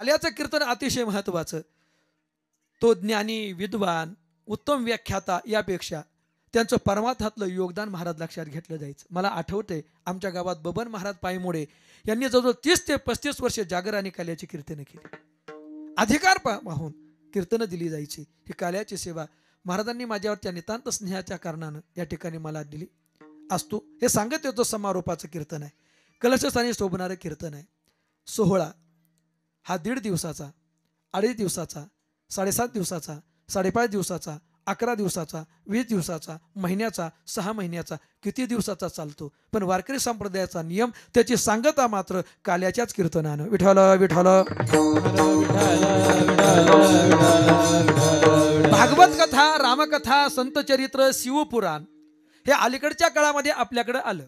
काल्याचं कीर्तन अतिशय महत्वाचं. तो ज्ञानी विद्वान उत्तम व्याख्याता यापेक्षा त्यांचं परमार्थातलं योगदान महाराज लक्षात घेतलं जायचं. मला आठवते आमच्या गावात बबन महाराज पायमोडे यांनी जवळजवळ 30 ते 35 वर्ष जागर आणि काल्याची कीर्तनं केली. अधिकार पाहून कीर्तनं दिली जायची. ही काल्याची सेवा महाराजांनी माझ्यावरच्या नितांत स्नेहाच्या कारणानं या ठिकाणी मला दिली असतो. हे सांगत येतो समारोपाचं कीर्तन आहे, कलशस्थानी शोभणारं कीर्तन आहे. सोहळा हा 1.5 दिवसाचा, 2.5 दिवसाचा, 7.5 दिवसाचा, 5.5 दिवसाचा, 11 दिवसाचा, 20 दिवसाचा, महिन्याचा, 6 महिन्याचा, किती दिवसाचा चालतो. पण वारकरी संप्रदायाचा नियम त्याची सांगता मात्र काल्याच्याच कीर्तनानं. विठ्ठल विठ्ठल. भागवत कथा, रामकथा, संतचरित्र, शिवपुराण हे अलीकडच्या काळामध्ये आपल्याकडे आलं.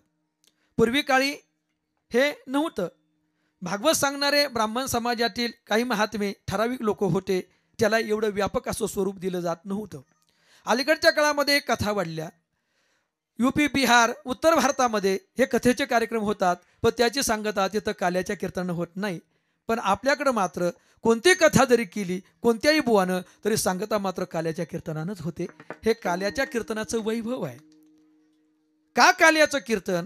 पूर्वी काळी हे नव्हतं. भागवत सांगणारे ब्राह्मण समाजातील काही महात्मे ठराविक लोक होते, त्याला एवढं व्यापक असं स्वरूप दिलं जात नव्हतं. अलीकडच्या काळामध्ये कथा वाढल्या. यूपी, बिहार, उत्तर भारतामध्ये हे कथेचे कार्यक्रम होतात, पण त्याची सांगता तिथं काल्याच्या कीर्तनानं होत नाही. पण आपल्याकडं मात्र कोणती कथा जरी केली कोणत्याही बुवानं तरी सांगता मात्र काल्याच्या कीर्तनानंच होते. हे काल्याच्या कीर्तनाचं वैभव आहे. का काल्याचं कीर्तन?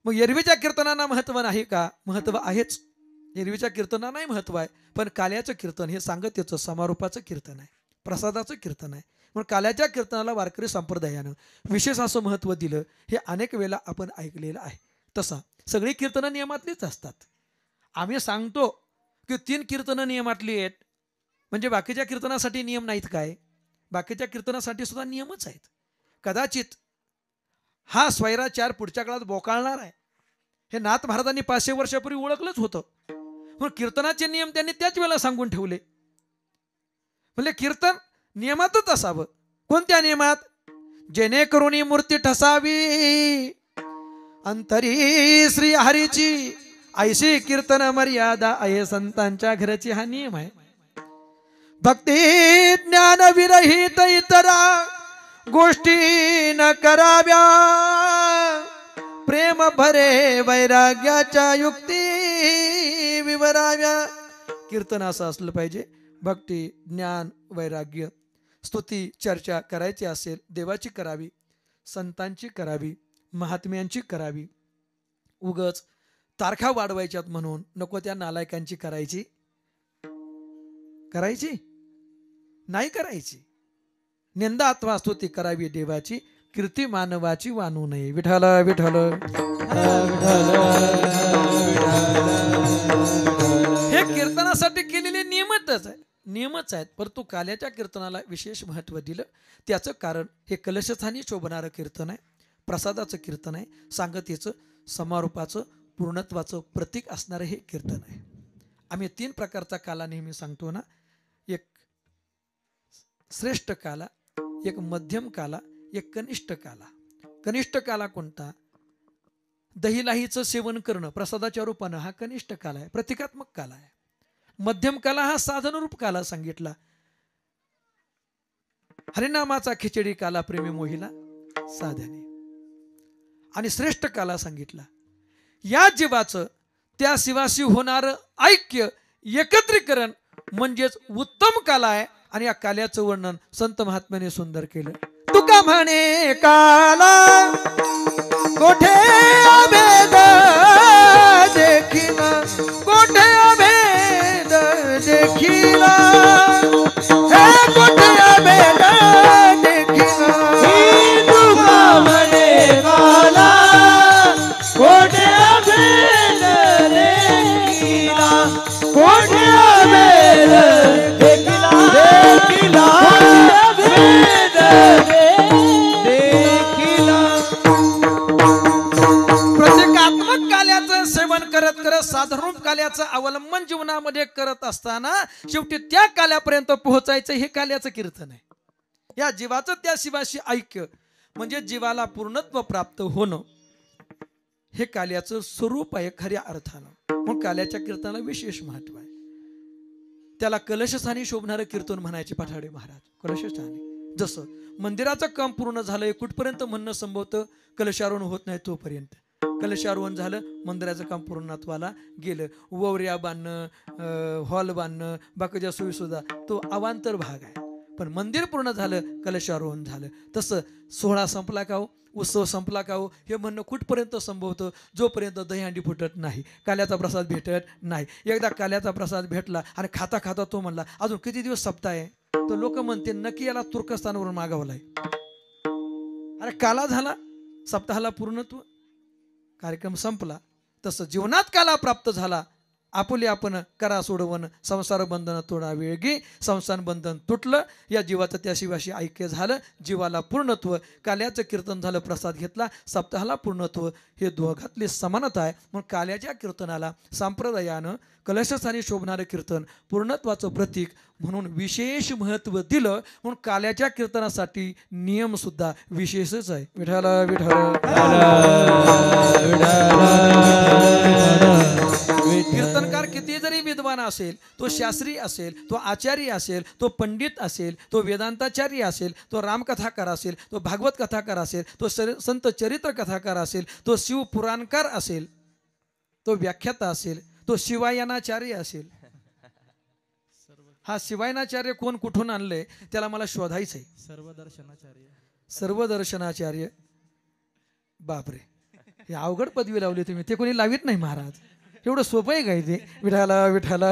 मग एरवीच्या कीर्तनांना महत्त्व नाही का? महत्त्व आहेच. एरवीच्या कीर्तनांनाही महत्त्व आहे, पण काल्याचं कीर्तन हे सांगत याचं समारोपाचं कीर्तन आहे, प्रसादाचं कीर्तन आहे. म्हणून काल्याच्या कीर्तनाला वारकरी संप्रदायानं विशेष असं महत्त्व दिलं. हे अनेक वेळेला आपण ऐकलेलं आहे. तसा सगळी कीर्तनं नियमातलीच असतात. आम्ही सांगतो की 3 कीर्तनं नियमातली आहेत, म्हणजे बाकीच्या कीर्तनासाठी नियम नाहीत काय? बाकीच्या कीर्तनासाठी सुद्धा नियमच आहेत. कदाचित हा स्वैराचार पुढच्या काळात बोकाळणार आहे. हे नाथ महाराजांनी 500 वर्षापूर्वी ओळखलंच होतं. म्हणून कीर्तनाचे नियम त्यांनी त्याच वेळेला सांगून ठेवले. म्हणजे कीर्तन नियमातच असावं. कोणत्या नियमात? जेणेकरून मूर्ती ठसावी अंतरी श्री हरीची, ऐशी कीर्तन मर्यादा आहे संतांच्या घराची. हा नियम आहे. भक्ती ज्ञान विरहित इतरा गोष्टी न कराव्या, प्रेम भरे वैराग्याच्या युक्ती विवराव्या. कीर्तन असं असलं पाहिजे. भक्ती, ज्ञान, वैराग्य, स्तुती, चर्चा करायची असेल देवाची करावी, संतांची करावी, महात्म्यांची करावी. उगच तारखा वाढवायच्यात म्हणून नको त्या नालायकांची करायची नाही करायची. निंदा अथवा स्तुती करावी देवाची, कीर्ती मानवाची वानू नये. विठ्ठल विठ्ठल. हे कीर्तनासाठी केलेले नियमच आहेत. परंतु काल्याच्या कीर्तनाला विशेष महत्त्व दिलं. त्याचं कारण हे कलशस्थानी शोभणारं कीर्तन आहे, प्रसादाचं कीर्तन आहे, सांगतेचं, समारोपाचं, पूर्णत्वाचं प्रतीक असणारं हे कीर्तन आहे. आम्ही 3 प्रकारचा काला नेहमी सांगतो ना. एक श्रेष्ठ काला, एक मध्यम काला, एक कनिष्ठ काला. कनिष्ठ काला कोणता? दहीलाहीचं सेवन करणं प्रसादाच्या रूपानं हा कनिष्ठ काला आहे, प्रतिकात्मक काला आहे. मध्यम काला हा साधनरूप काला सांगितला. हरिनामाचा खिचडी काला प्रेमी मोहिला साधने. आणि श्रेष्ठ काला सांगितला या जीवाचं त्या शिवाशी होणारं ऐक्य, एकत्रीकरण म्हणजेच उत्तम काला आहे. आणि या काल्याचं वर्णन संत महात्म्याने सुंदर केलं. तुका म्हणे काला कोठे अभेद देखीला, कोठे अभेद देखीला, हे कोठे अभेद देखीला. तुका म्हणे काला कोठे अभेद देखीला, कोठे अभेद देखीला, देखीला, अभेद देखीला. प्रतिकात्मक काल्याचं सेवन करत करत साधारण काल्याचं अवलंबन जीवनामध्ये करत असताना शेवटी त्या काल्यापर्यंत पोहोचायचं हे काल्याचं कीर्तन आहे. या जीवाचं त्या शिवाशी ऐक्य म्हणजे जीवाला पूर्णत्व प्राप्त होणं हे काल्याचं स्वरूप आहे खऱ्या अर्थानं. म्हणून काल्याच्या कीर्तनाला विशेष महत्व आहे. त्याला कलशस्थानी शोभणारं कीर्तन म्हणायचे पठाडे महाराज. कलशस्थानी जसं मंदिराचं काम पूर्ण झालंय कुठपर्यंत म्हणणं संभवतं, कलशारोहण होत नाही तोपर्यंत. कलशारोहण झालं, मंदिराचं काम पूर्णत्वाला गेलं. ववऱ्या बांधणं, हॉल बांधणं, बाकीच्या सोयीसुद्धा तो अवांतर भाग आहे. पण मंदिर पूर्ण झालं, कलशारोहण झालं. तसं सोहळा संपला का हो, उत्सव संपला का हो, हे म्हणणं कुठपर्यंत संभवतं? जोपर्यंत दहीहंडी फुटत नाही, काल्याचा प्रसाद भेटत नाही. एकदा काल्याचा प्रसाद भेटला आणि खाता खाता तो म्हणला अजून किती दिवस सप्ताह आहे, तर लोक म्हणते नक्की याला तुर्कस्तानवरून मागवलाय. अरे काला झाला, सप्ताहाला पूर्णत्व, कार्यक्रम संपला. तसं जीवनात काला प्राप्त झाला. आपुले आपण करा सोडवण, संसार बंधन तोडा वेळगी, संसार बंधन तुटलं. या जीवाचं त्या शिवाशी ऐक्य झालं, जीवाला पूर्णत्व. काल्याचं कीर्तन झालं, प्रसाद घेतला, सप्ताहाला पूर्णत्व. हे दोघातली समानता आहे. म्हणून काल्याच्या कीर्तनाला संप्रदायानं कलशस्थानी शोभणारं कीर्तन पूर्णत्वाचं प्रतीक म्हणून विशेष महत्त्व दिलं. म्हणून काल्याच्या कीर्तनासाठी नियम सुद्धा विशेषच आहे. विठ्ठल विठ्ठल. कीर्तनकार किती जरी विद्वान असेल, तो शास्त्री असेल, तो आचार्य असेल, तो पंडित असेल, तो वेदांताचार्य असेल, तो रामकथाकार असेल, तो भागवत कथाकार असेल, तो संत चरित्र कथाकार असेल, तो शिवपुराणकार असेल, तो व्याख्याता असेल, तो शिवायनाचार्य असेल. हा शिवायनाचार्य कोण कुठून आणलंय त्याला मला शोधायचंय. सर्वदर्शनाचार्य. बापरे, हे अवघड पदवी लावली तुम्ही, ते कोणी लावित नाही महाराज. एवढं सोपं आहे काय ते? विठाला विठाला.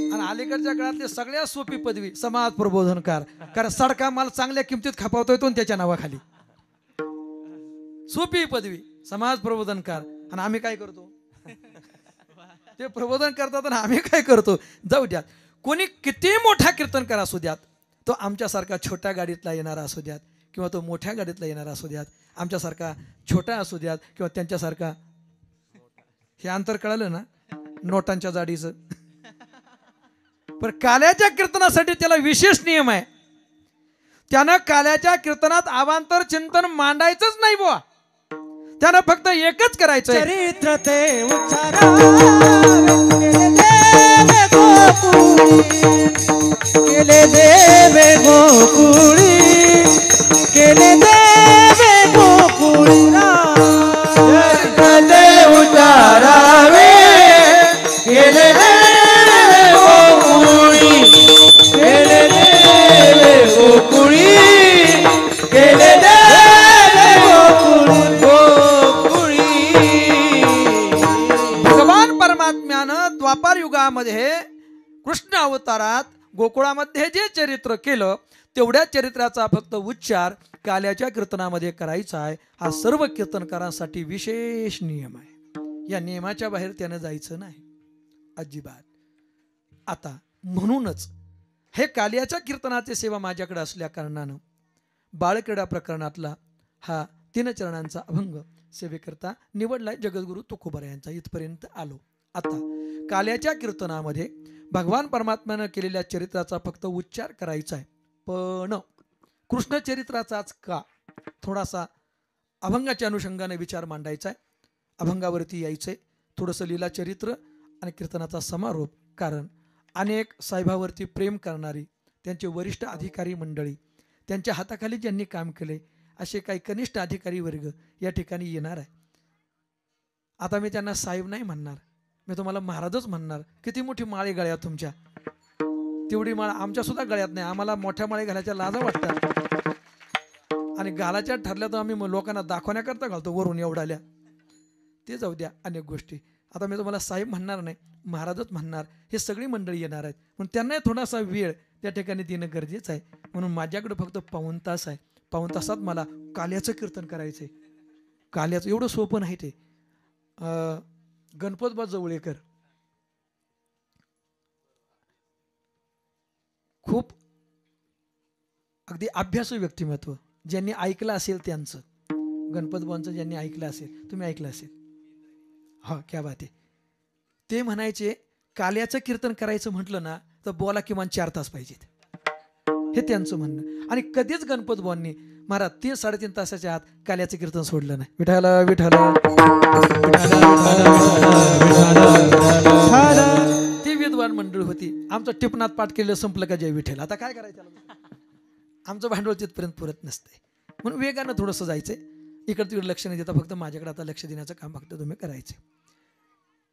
आणि अलीकडच्या काळातली सगळ्यात सोपी पदवी समाज प्रबोधनकार. कारण सडका माल चांगल्या किमतीत खपावता येतो त्याच्या नावाखाली. सोपी पदवी समाज प्रबोधनकार. आणि आम्ही काय करतो? ते प्रबोधन करतात आणि आम्ही काय करतो? जाऊ द्यात. कोणी किती मोठा कीर्तनकार असू द्यात, तो आमच्यासारखा छोट्या गाडीतला येणारा असू द्यात किंवा तो मोठ्या गाडीतला येणारा असू द्यात, आमच्यासारखा छोटा असू द्यात किंवा त्यांच्यासारखा. हे अंतर कळालं ना नोटांच्या जाडीचं. पण काल्याच्या कीर्तनासाठी त्याला विशेष नियम आहे. त्यानं काल्याच्या कीर्तनात अवांतर चिंतन मांडायचंच नाही बुवा. त्यानं फक्त एकच करायचं, चरित्र ते उच्चारा केले देवे गोकुळी, केले देवे गोकुळी. चरित्र ते उच्चारावे केले देवे गोकुळी, केले देवे गोकुळी, केले देवे गोकुळी. भगवान परमात्म्यानं द्वापार युगामध्ये कृष्ण अवतारात गोकुळामध्ये जे चरित्र केलं तेवढ्या चरित्राचा फक्त उच्चार काल्याच्या कीर्तनामध्ये करायचा आहे. हा सर्व कीर्तनकारांसाठी विशेष नियम आहे. या नियमाच्या बाहेर त्यानं जायचं नाही अजिबात. आता म्हणूनच हे काल्याच्या कीर्तनाची सेवा माझ्याकडे असल्या कारणानं बाळक्रीडा प्रकरणातला हा 3 चरणांचा अभंग सेवेकरता निवडलाय जगद्गुरु तुकोबरा यांचा. इथपर्यंत आलो. आता काल्याच्या कीर्तनामध्ये भगवान परमात्म्यानं केलेल्या चरित्राचा फक्त उच्चार करायचा आहे. पण कृष्ण चरित्राचाच का, थोडासा अभंगाच्या अनुषंगाने विचार मांडायचा आहे. अभंगावरती यायचंय, थोडंसं लीला चरित्र आणि कीर्तनाचा समारोप. कारण अनेक साहेबावरती प्रेम करणारी त्यांचे वरिष्ठ अधिकारी मंडळी, त्यांच्या हाताखाली ज्यांनी काम केले असे काही कनिष्ठ अधिकारी वर्ग या ठिकाणी येणार आहे. आता मी त्यांना साहेब नाही म्हणणार, मी तुम्हाला महाराजच म्हणणार. किती मोठी माळी गळ्यात तुमच्या, तेवढी माळ आमच्या सुद्धा गळ्यात नाही. आम्हाला मोठ्या माळी घालायच्या लाजा वाटतात आणि घालायच्या ठरल्या तर आम्ही लोकांना दाखवण्याकरता घालतो वरून एवढाल्या. ते जाऊ द्या, अनेक गोष्टी. आता मी तुम्हाला साहेब म्हणणार नाही, महाराजच म्हणणार. हे सगळी मंडळी येणार आहेत म्हणून त्यांनाही थोडासा वेळ त्या ठिकाणी देणं गरजेचं आहे. म्हणून माझ्याकडे फक्त 1 तास आहे. 1 तासात मला काल्याचं कीर्तन करायचंय. काल्याचं एवढं सोपं नाही ते. गणपतबा जवळेकर खूप अगदी अभ्यासू व्यक्तिमत्व, ज्यांनी ऐकलं असेल त्यांचं, गणपतबांचं ज्यांनी ऐकलं असेल, तुम्ही ऐकलं असेल, हा क्या बात आहे. ते म्हणायचे काल्याचं कीर्तन करायचं म्हटलं ना तर बोला किमान 4 तास पाहिजेत. हे त्यांचं म्हणणं. आणि कधीच गणपतबांनी महाराज 3-3.5 तासाच्या आत काल्याचं कीर्तन सोडलं नाही. विठाला विठाला. ती विद्वान मंडळ होती. आमचं टिपणात पाठ केलं, संपलं का जय विठ्ठल. आता काय करायचं? आमचं भांडवल तिथपर्यंत पुरत नसते, म्हणून वेगानं थोडंसं जायचंय, इकडे तिकडे लक्ष नाही देता फक्त माझ्याकडे आता लक्ष देण्याचं काम फक्त तुम्ही करायचे.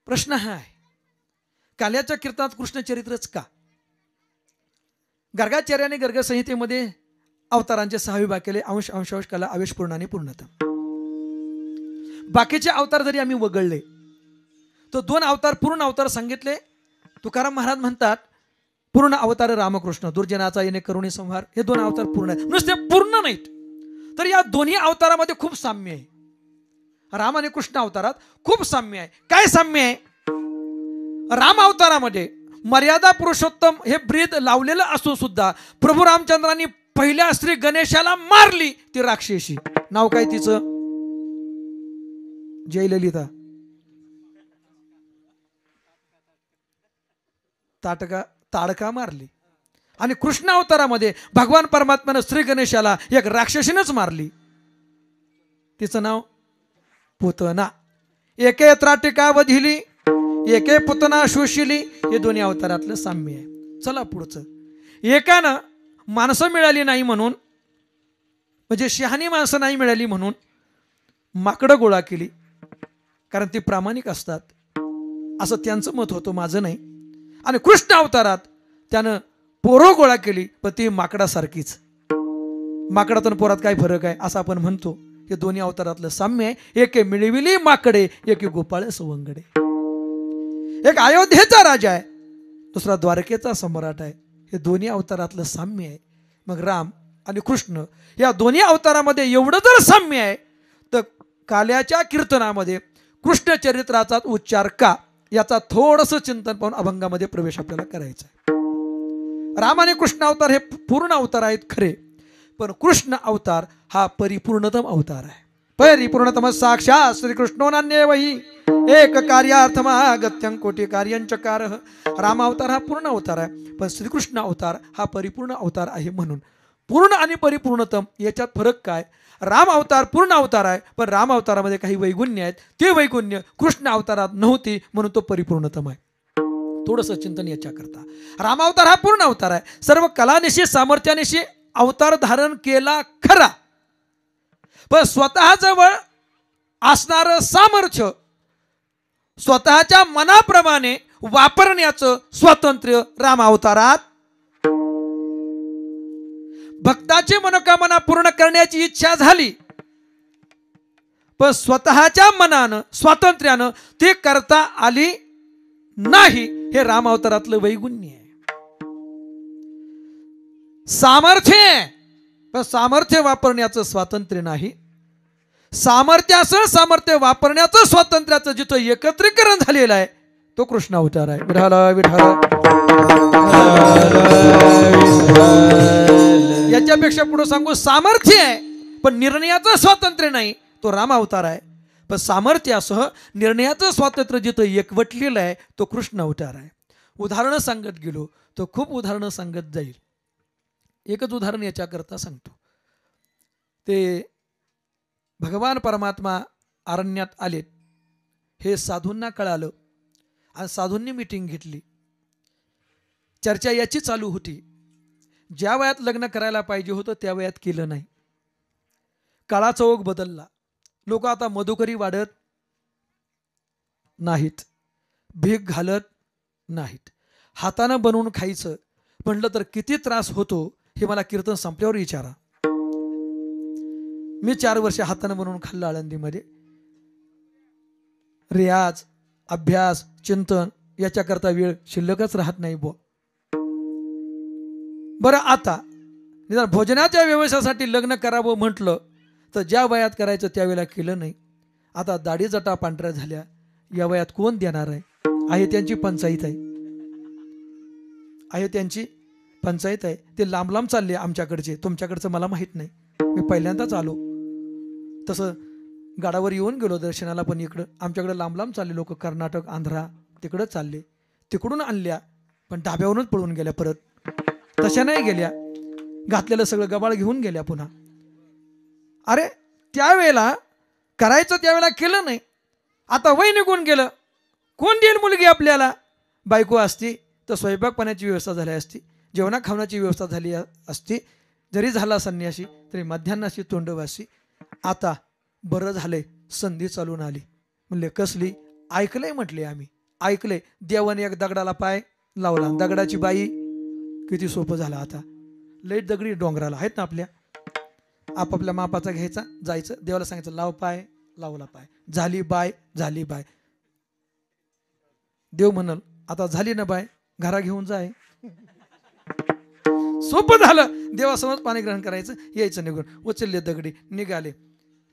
प्रश्न हा आहे, काल्याच्या कीर्तनात कृष्णचरित्रच का? गर्गाचार्याने गर्गसंहितेमध्ये अवतारांचे 6 विभाग केले, अंश अंशांश कला आवेश पूर्ण आणि पूर्णता. बाकीचे अवतार जरी आम्ही वगळले तो 2 अवतार पूर्ण अवतार सांगितले. तुकाराम महाराज म्हणतात पूर्ण अवतार रामकृष्ण, दुर्जनाचा येणे करुणी संहार, हे 2 अवतार पूर्ण आहेत. नुसते पूर्ण नाहीत, तर या दोन्ही अवतारामध्ये खूप साम्य आहे. राम आणि कृष्ण अवतारात खूप साम्य आहे. काय साम्य आहे? राम अवतारामध्ये मर्यादा पुरुषोत्तम हे ब्रीद लावलेलं असून सुद्धा प्रभू रामचंद्रांनी पहिल्या श्री गणेशाला मारली. ती राक्षसी, नाव काय तिचं? जयललिता. ताडका मारली. आणि कृष्ण अवतारामध्ये भगवान परमात्म्यानं श्री गणेशाला एक राक्षसीनच मारली. तिचं नाव पुतना. एके त्राटिका वधिली, एके पुतना शोषिली. हे दोन्ही अवतारातलं साम्य आहे. चला पुढचं. एकानं माणसं मिळाली नाही म्हणून, म्हणजे शहाणी माणसं नाही मिळाली म्हणून माकडं गोळा केली, कारण ती प्रामाणिक असतात असं त्यांचं मत होतं, माझं नाही. आणि कृष्ण अवतारात त्यानं पोरं गोळा केली, पण ती माकडासारखीच. माकडात आणि पोरात काय फरक आहे असं आपण म्हणतो. हे दोन्ही अवतारातलं साम्य आहे. एके मिळविली माकडे, एके गोपाळ सवंगडे. एक अयोध्येचा राजा आहे, दुसरा द्वारकेचा सम्राट आहे. हे दोन्ही अवतारातलं साम्य आहे. मग राम आणि कृष्ण या दोन्ही अवतारामध्ये एवढं जर साम्य आहे, तर काल्याच्या कीर्तनामध्ये कृष्ण चरित्राचा उच्चार का, याचा थोडंसं चिंतन पाहून अभंगामध्ये प्रवेश आपल्याला करायचा आहे. राम आणि कृष्ण अवतार हे पूर्ण अवतार आहेत खरे, पण कृष्ण अवतार हा परिपूर्णतम अवतार आहे. परिपूर्णतम साक्षात श्रीकृष्णो नान्येवहि एक कार्यार्थमागत्यं कोटी कार्यांचकार. राम अवतार हा पूर्ण अवतार आहे, पण श्रीकृष्ण अवतार हा परिपूर्ण अवतार आहे. म्हणून पूर्ण आणि परिपूर्णतम याच्यात फरक काय? राम अवतार पूर्ण अवतार आहे, पण राम अवतारामध्ये काही वैगुण्य आहेत, ते वैगुण्य कृष्ण अवतारात नव्हती, म्हणून तो परिपूर्णतम आहे. थोडंसं चिंतन याच्याकरता. राम अवतार हा पूर्ण अवतार आहे, सर्व कलानिशी सामर्थ्यानिशी अवतार धारण केला खरा, पण स्वतःजवळ असणारं सामर्थ्य स्वतःच्या मनाप्रमाणे वापरण्याचं स्वातंत्र्य राम अवतारात. भक्ताची मनोकामना पूर्ण करण्याची इच्छा झाली, पण स्वतःच्या मनानं स्वातंत्र्यानं ते करता आली नाही. हे राम अवतारातलं वैगुण्य आहे. सामर्थ्य आहे, पण सामर्थ्य वापरण्याचं स्वातंत्र्य नाही. सामर्थ्यासह सामर्थ्य वापरण्याचं स्वातंत्र्याचं जिथं एकत्रीकरण झालेलं आहे, तो कृष्ण अवतार आहे. विठाला विठाला. याच्यापेक्षा पुढे सांगू, सामर्थ्य आहे पण निर्णयाचं स्वातंत्र्य नाही, तो राम अवतार आहे. पण सामर्थ्यासह निर्णयाचं स्वातंत्र्य जिथं एकवटलेलं आहे, तो कृष्ण अवतार आहे. उदाहरणं सांगत गेलो तो खूप उदाहरणं सांगत जाईल. एकच उदाहरण याच्याकरता सांगतो. ते भगवान परमात्मा अरण्यात आलेत हे साधूंना कळालं, आणि साधूंनी मीटिंग घेतली. चर्चा याची चालू होती, ज्या वयात लग्न करायला पाहिजे होतं त्या वयात केलं नाही. काळाचा ओघ बदलला, लोक आता मधुकरी वाढत नाहीत, भीक घालत नाहीत, हातानं बनवून खायचं म्हणलं तर किती त्रास होतो हे मला कीर्तन संपल्यावर विचारा. मी 4 वर्ष हातानं बनवून खाल्लं आळंदीमध्ये. रियाज, अभ्यास, चिंतन याच्याकरता वेळ शिल्लकच राहत नाही बुवा. बरं, आता निदान भोजनाच्या व्यवसायासाठी लग्न करावं म्हटलं तर ज्या वयात करायचं त्यावेळेला केलं नाही. आता दाढी जटा पांढऱ्या झाल्या, या वयात कोण देणार आहे? आहे त्यांची पंचायत आहे, आहे त्यांची पंचायत आहे. ते लांब लांब चालले आमच्याकडचे, तुमच्याकडचं मला माहीत नाही, मी पहिल्यांदाच आलो. तसं गाडावर येऊन गेलो दर्शनाला, पण इकडं आमच्याकडे लांब लांब चालले लोक, कर्नाटक, आंध्रा तिकडं चालले. तिकडून आणल्या पण डाब्यावरूनच पळून गेल्या, परत तशा नाही गेल्या, घातलेलं सगळं गबाळ घेऊन गेल्या पुन्हा. अरे त्यावेळेला करायचं त्यावेळेला केलं नाही, आता वय निघून गेलं, कोण देईल मुलगी आपल्याला? बायको असती तर स्वयंपाक पाण्याची व्यवस्था झाली असती, जेवणा खावण्याची व्यवस्था झाली असती, जरी झाला संन्यासी तरी मध्यान्नाशी तोंडवासी. आता बरं झालंय, संधी चालून आली. म्हणले कसली? ऐकलंय म्हटले आम्ही, ऐकलंय. देवाने एक दगडाला पाय लावला, दगडाची बाई. किती सोपं झालं आता. लई दगडी डोंगराला आहेत ना आपल्या, आपापल्या मापाचा घ्यायचा, जायचं, देवाला सांगायचं लाव पाय, लावला पाय, झाली बाय, झाली बाय. देव म्हणल आता झाली ना बाय, घरा घेऊन जाय. सोपं झालं. देवासमोर पाणी ग्रहण करायचं, यायचं निघून. उचलले दगडी, निघाले.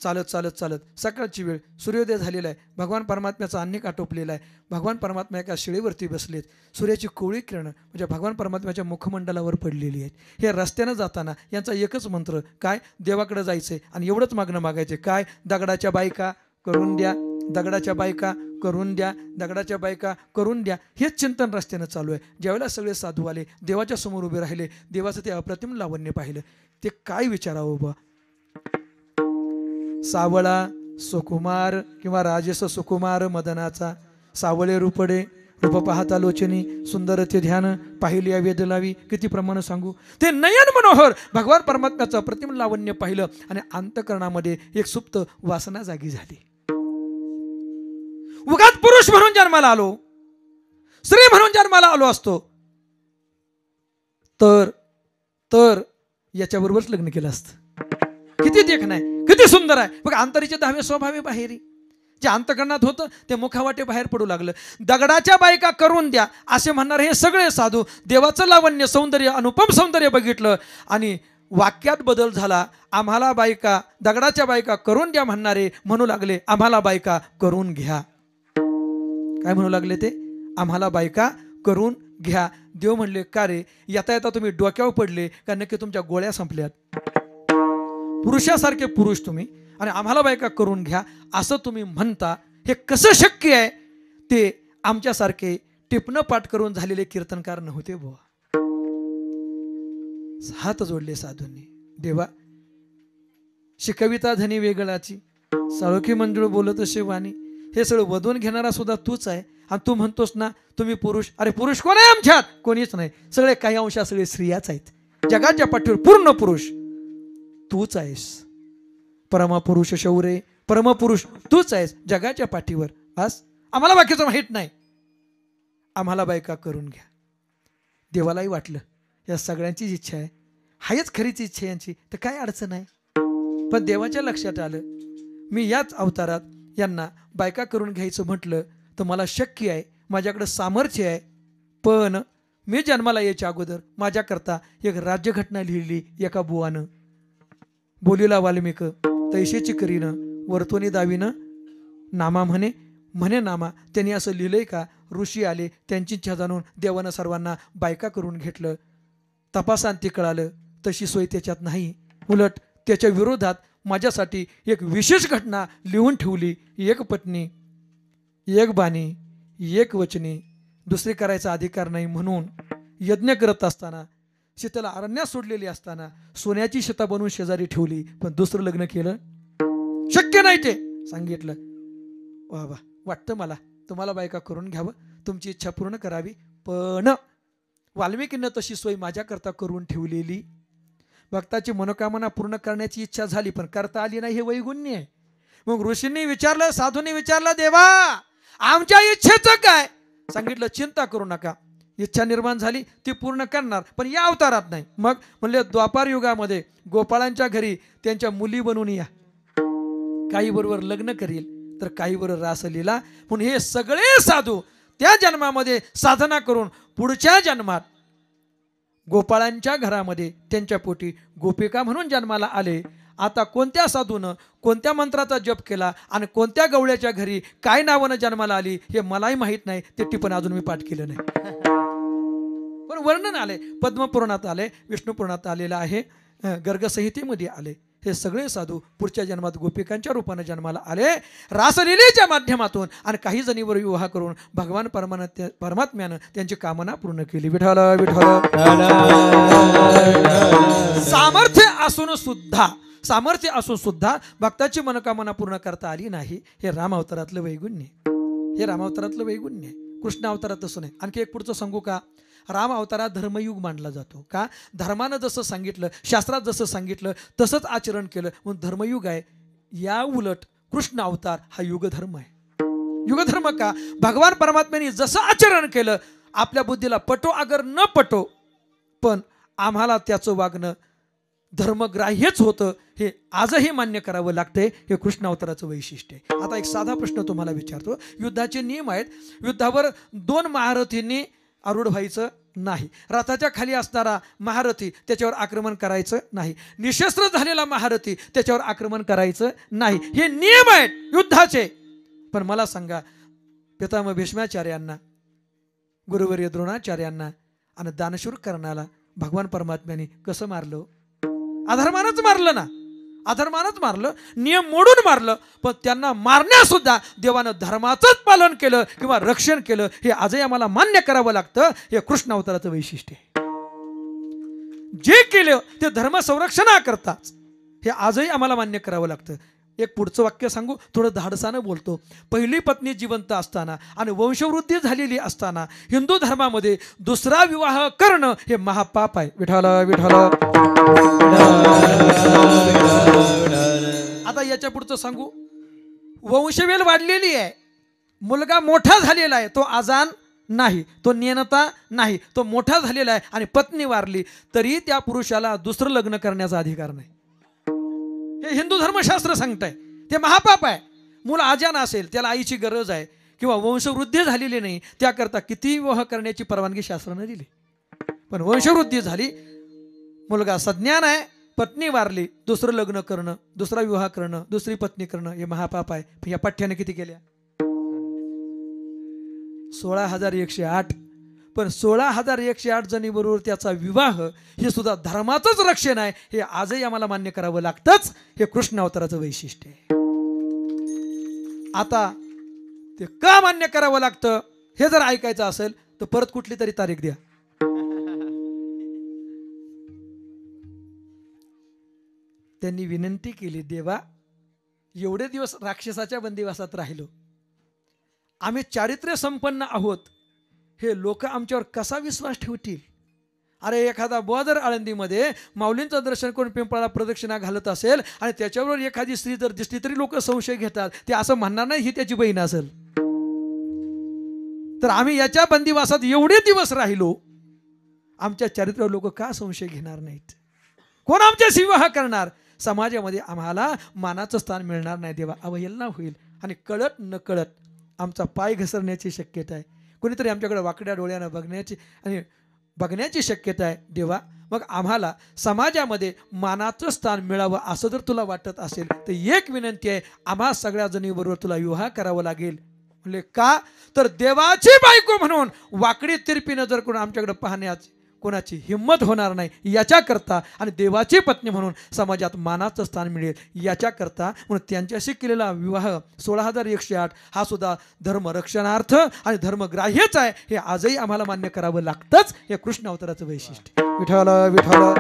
चालत चालत चालत सकाळची वेळ, सूर्योदय झालेला आहे. भगवान परमात्म्याचा अन्निक आटोपलेला आहे. भगवान परमात्मा एका शिळेवरती बसलेत. सूर्याची कोवळी किरण म्हणजे भगवान परमात्म्याच्या मुखमंडलावर पडलेली आहेत. हे रस्त्यानं जाताना यांचा एकच मंत्र काय? देवाकडे जायचंय आणि एवढंच मागणं मागायचे काय? दगडाच्या बायका करून द्या, दगडाच्या बायका करून द्या, दगडाच्या बायका करून द्या. हेच चिंतन रस्त्यानं चालू आहे. ज्यावेळेला सगळे साधू आले, देवाच्या समोर उभे राहिले, देवाचं ते अप्रतिम लावण्य पाहिलं. ते काय विचारावं बा. सावळा सुकुमार किंवा राजेश सुकुमार मदनाचा, सावळे रूपडे रूप पाहता लोचनी, सुंदर ते ध्यान पाहिली या वेद लावी. किती प्रमाण सांगू. ते नयन मनोहर भगवान परमात्म्याचं अप्रतिम लावण्य पाहिलं आणि अंतःकरणामध्ये एक सुप्त वासना जागी झाली. उगाच पुरुष म्हणून जन्माला आलो, स्त्री म्हणून जन्माला आलो असतो तर याच्याबरोबरच लग्न केलं असतं. किती देखणं आहे, किती सुंदर आहे बघ. अंतरीचे 10वे स्वभावे बाहेरी, जे अंतकरणात होतं ते मुखावाटे बाहेर पडू लागलं. दगडाच्या बायका करून द्या असे म्हणणारे हे सगळे साधू देवाचं लावण्य सौंदर्य, अनुपम सौंदर्य बघितलं आणि वाक्यात बदल झाला. आम्हाला बायका, दगडाच्या बायका करून द्या म्हणणारे म्हणू लागले आम्हाला बायका करून घ्या. काय म्हणू लागले ते? आम्हाला बायका करून घ्या. देव म्हणले का रे, येता येता तुम्ही डोक्यावर पडले का नक्की तुमच्या गोळ्या संपल्यात? पुरुषासारखे पुरुष तुम्ही आणि आम्हाला बायका करून घ्या असं तुम्ही म्हणता, हे कसं शक्य आहे? ते आमच्यासारखे टिपणं पाठ करून झालेले कीर्तनकार नव्हते बुवा. हात जोडले साधूंनी. देवा शिकविता धनी वेगळाची, साळोखी मंजुळ बोलत असे वाणी. हे सगळं वधून घेणारा सुद्धा तूच आहे आणि तू म्हणतोस ना तुम्ही पुरुष. अरे पुरुष कोण आहे आमच्यात? कोणीच नाही. सगळे काही अंशा सगळे स्त्रियाच आहेत. जगाच्या पाठीवर पूर्ण पुरुष तूच आहेस. परमपुरुष शौर्य, परमपुरुष तूच आहेस जगाच्या पाठीवर. बस आम्हाला बाकीचं माहीत नाही, आम्हाला बायका करून घ्या. देवालाही वाटलं या सगळ्यांचीच इच्छा आहे, हायच खरीच इच्छा यांची, तर काय अडचण आहे. पण देवाच्या लक्षात आलं मी याच अवतारात यांना बायका करून घ्यायचं म्हटलं तर मला शक्य आहे, माझ्याकडे सामर्थ्य आहे. पण मी जन्माला यायच्या अगोदर माझ्याकरता एक राज्यघटना लिहिली एका बुवानं. बोलीला वाल्मिक तैशेची करीनं वर्तोनी दावीनं नामा म्हणे म्हणे नामा. त्यांनी असं लिहिलंय का? ऋषी आले, त्यांची इच्छा जाणून देवानं सर्वांना बायका करून घेतलं. तपासांती कळालं तशी सोय त्याच्यात नाही. उलट त्याच्या विरोधात माझ्यासाठी एक विशेष घटना लिहून ठेवली. एक पत्नी, एक बाणी, एक वचनी, दुसरी करायचा अधिकार नाही म्हणून यज्ञ करत असताना, सीतेला अरण्यात सोडलेली असताना सोन्याची शिता बनवून शेजारी ठेवली. पण दुसरं लग्न केलं शक्य नाही ते सांगितलं. वा वा, वाटतं मला तुम्हाला बायका करून घ्यावं, तुमची इच्छा पूर्ण करावी. पण वाल्मिकीनं तशी सोय माझ्याकरता करून ठेवलेली. भक्ताची मनोकामना पूर्ण करण्याची इच्छा झाली पण करता आली नाही, हे वैगुण्य आहे. मग ऋषींनी विचारलं, साधूंनी विचारलं, देवा आमच्या इच्छेचं काय? सांगितलं चिंता करू नका, इच्छा निर्माण झाली ती पूर्ण करणार, पण या अवतारात नाही. मग म्हणले द्वापार युगामध्ये गोपाळांच्या घरी त्यांच्या मुली बनवून या. काही बरोबर लग्न करील तर काही बरोबर रासलीला. म्हणून हे सगळे साधू त्या जन्मामध्ये साधना करून पुढच्या जन्मात गोपाळांच्या घरामध्ये त्यांच्या पोटी गोपिका म्हणून जन्माला आले. आता कोणत्या साधूनं कोणत्या मंत्राचा जप केला आणि कोणत्या गवळ्याच्या घरी काय नावानं जन्माला आली हे मलाही माहीत नाही. ते टिपण अजून मी पाठ केलं नाही. पण वर्णन आले, पद्मपुराणात आले, विष्णू पुराणात आलेलं आहे, गर्गसंहितेमध्ये आले. हे सगळे साधू पुढच्या जन्मात गोपिकांच्या रूपाने जन्माला आले रासलीलेच्या माध्यमातून. आणि काही जणीवर विवाह करून भगवान परमात्म्यानं त्यांची कामना पूर्ण केली. विठ्ठल विठ्ठल. सामर्थ्य असून सुद्धा भक्ताची मनोकामना पूर्ण करता आली नाही. हे राम अवतारातलं वैगुण्य, हे राम अवतारातलं वैगुण्य. कृष्ण अवतारात तसं नाही. आणखी एक पुढचं सांगू का? राम अवतारात धर्मयुग मानला जातो का? धर्मानं जसं सांगितलं, शास्त्रात जसं सांगितलं तसंच आचरण केलं म्हणून धर्मयुग आहे. या उलट कृष्ण अवतार हा युगधर्म आहे. युगधर्म का? भगवान परमात्म्याने जसं आचरण केलं, आपल्या बुद्धीला पटो अगर न पटो, पण आम्हाला त्याचं वागणं धर्मग्राह्यच होतं, हे आजही मान्य करावं लागतंय. हे कृष्ण अवताराचं वैशिष्ट्य आहे. आता एक साधा प्रश्न तुम्हाला विचारतो. युद्धाचे नियम आहेत. युद्धावर 2 महारथींनी आरूढ व्हायचं नाही. रथाच्या खाली असणारा महारथी त्याच्यावर आक्रमण करायचं नाही. निशस्त्र झालेला महारथी त्याच्यावर आक्रमण करायचं नाही. हे नियम आहेत युद्धाचे. पण मला सांगा, पितामह भीष्माचार्यांना, गुरुवर्य द्रोणाचार्यांना आणि दानशूर कर्णाला भगवान परमात्म्याने कसं मारलं? अधर्मानच मारलं ना, अधर्मानच मारलं, नियम मोडून मारलं. पण त्यांना मारण्यासुद्धा देवानं धर्माचंच पालन केलं किंवा रक्षण केलं. हे आजही आम्हाला मान्य करावं लागतं. हे कृष्ण अवताराचं वैशिष्ट्य आहे. जे केलं ते धर्म संरक्षणाकरताच, हे आजही आम्हाला मान्य करावं लागतं. एक पुढचं वाक्य सांगू, थोडं धाडसानं बोलतो. पहिली पत्नी जिवंत असताना आणि वंशवृद्धी झालेली असताना हिंदू धर्मामध्ये दुसरा विवाह करणं हे महापाप आहे. विठ्ठल विठ्ठल. आता याच्या पुढचं सांगू, वंशवेल वाढलेली आहे, मुलगा मोठा झालेला आहे, तो आजान नाही, तो नेनता नाही, तो मोठा झालेला आहे आणि पत्नी वारली तरी त्या पुरुषाला दुसरं लग्न करण्याचा अधिकार नाही. हे हिंदू धर्मशास्त्र सांगतंय. ते महापाप आहे. मूल आजान असेल, त्याला आईची गरज आहे किंवा वंशवृद्धी झालेली नाही, त्याकरता किती विवाह करण्याची परवानगी शास्त्राने दिली. पण वंशवृद्धी झाली, मुलगा सज्ञान आहे, पत्नी वारली, दुसरं लग्न करणं, दुसरा विवाह करणं, दुसरी पत्नी करणं हे महापाप आहे. या पठ्ठ्याने किती केल्या? 16,108. पण 16,108 जणीबरोबर त्याचा विवाह हे सुद्धा धर्माचंच रक्षण आहे. हे आजही आम्हाला मान्य करावं लागतंच. हे कृष्ण अवताराचं वैशिष्ट्य आहे. आता ते का मान्य करावं लागतं हे जर ऐकायचं असेल तर परत कुठली तरी तारीख द्या. त्यांनी विनंती केली, देवा एवढे दिवस राक्षसाच्या बंदिवासात राहिलो, आम्ही चारित्र्य संपन्न आहोत, हे लोक आमच्यावर कसा विश्वास ठेवतील? अरे एखादा बुवा जर आळंदीमध्ये माऊलींचं दर्शन करून पिंपळाला प्रदक्षिणा घालत असेल आणि त्याच्याबरोबर एखादी स्त्री जर दिसली तरी लोक संशय घेतात. ते असं म्हणणार नाही ही त्याची बहीण असेल. तर आम्ही याच्या बंदिवासात एवढे दिवस राहिलो, आमच्या चारित्र्यावर लोक का संशय घेणार नाहीत? कोण आमच्याशी विवाह करणार? समाजामध्ये आम्हाला मानाचं स्थान मिळणार नाही. देवा अवहेलना होईल आणि कळत न कळत आमचा पाय घसरण्याची शक्यता आहे. कोणीतरी आमच्याकडे वाकड्या डोळ्यानं बघण्याची शक्यता आहे. देवा मग आम्हाला समाजामध्ये मानाचं स्थान मिळावं असं जर तुला वाटत असेल तर एक विनंती आहे, आम्हा सगळ्या जणीबरोबर तुला विवाह करावा लागेल. म्हणजे का? तर देवाची बायको म्हणून वाकडी तिरपीनं जर कोण आमच्याकडे पाहण्याची कोणाची हिंमत होणार नाही याच्याकरता, आणि देवाची पत्नी म्हणून समाजात मानाचं स्थान मिळेल याच्याकरता म्हणून त्यांच्याशी केलेला विवाह 16,108 हा सुद्धा धर्मरक्षणार्थ आणि धर्मग्राह्यच आहे. हे आजही आम्हाला मान्य करावं लागतंच. हे कृष्ण अवताराचं वैशिष्ट्य. विठ्ठल विठ्ठल.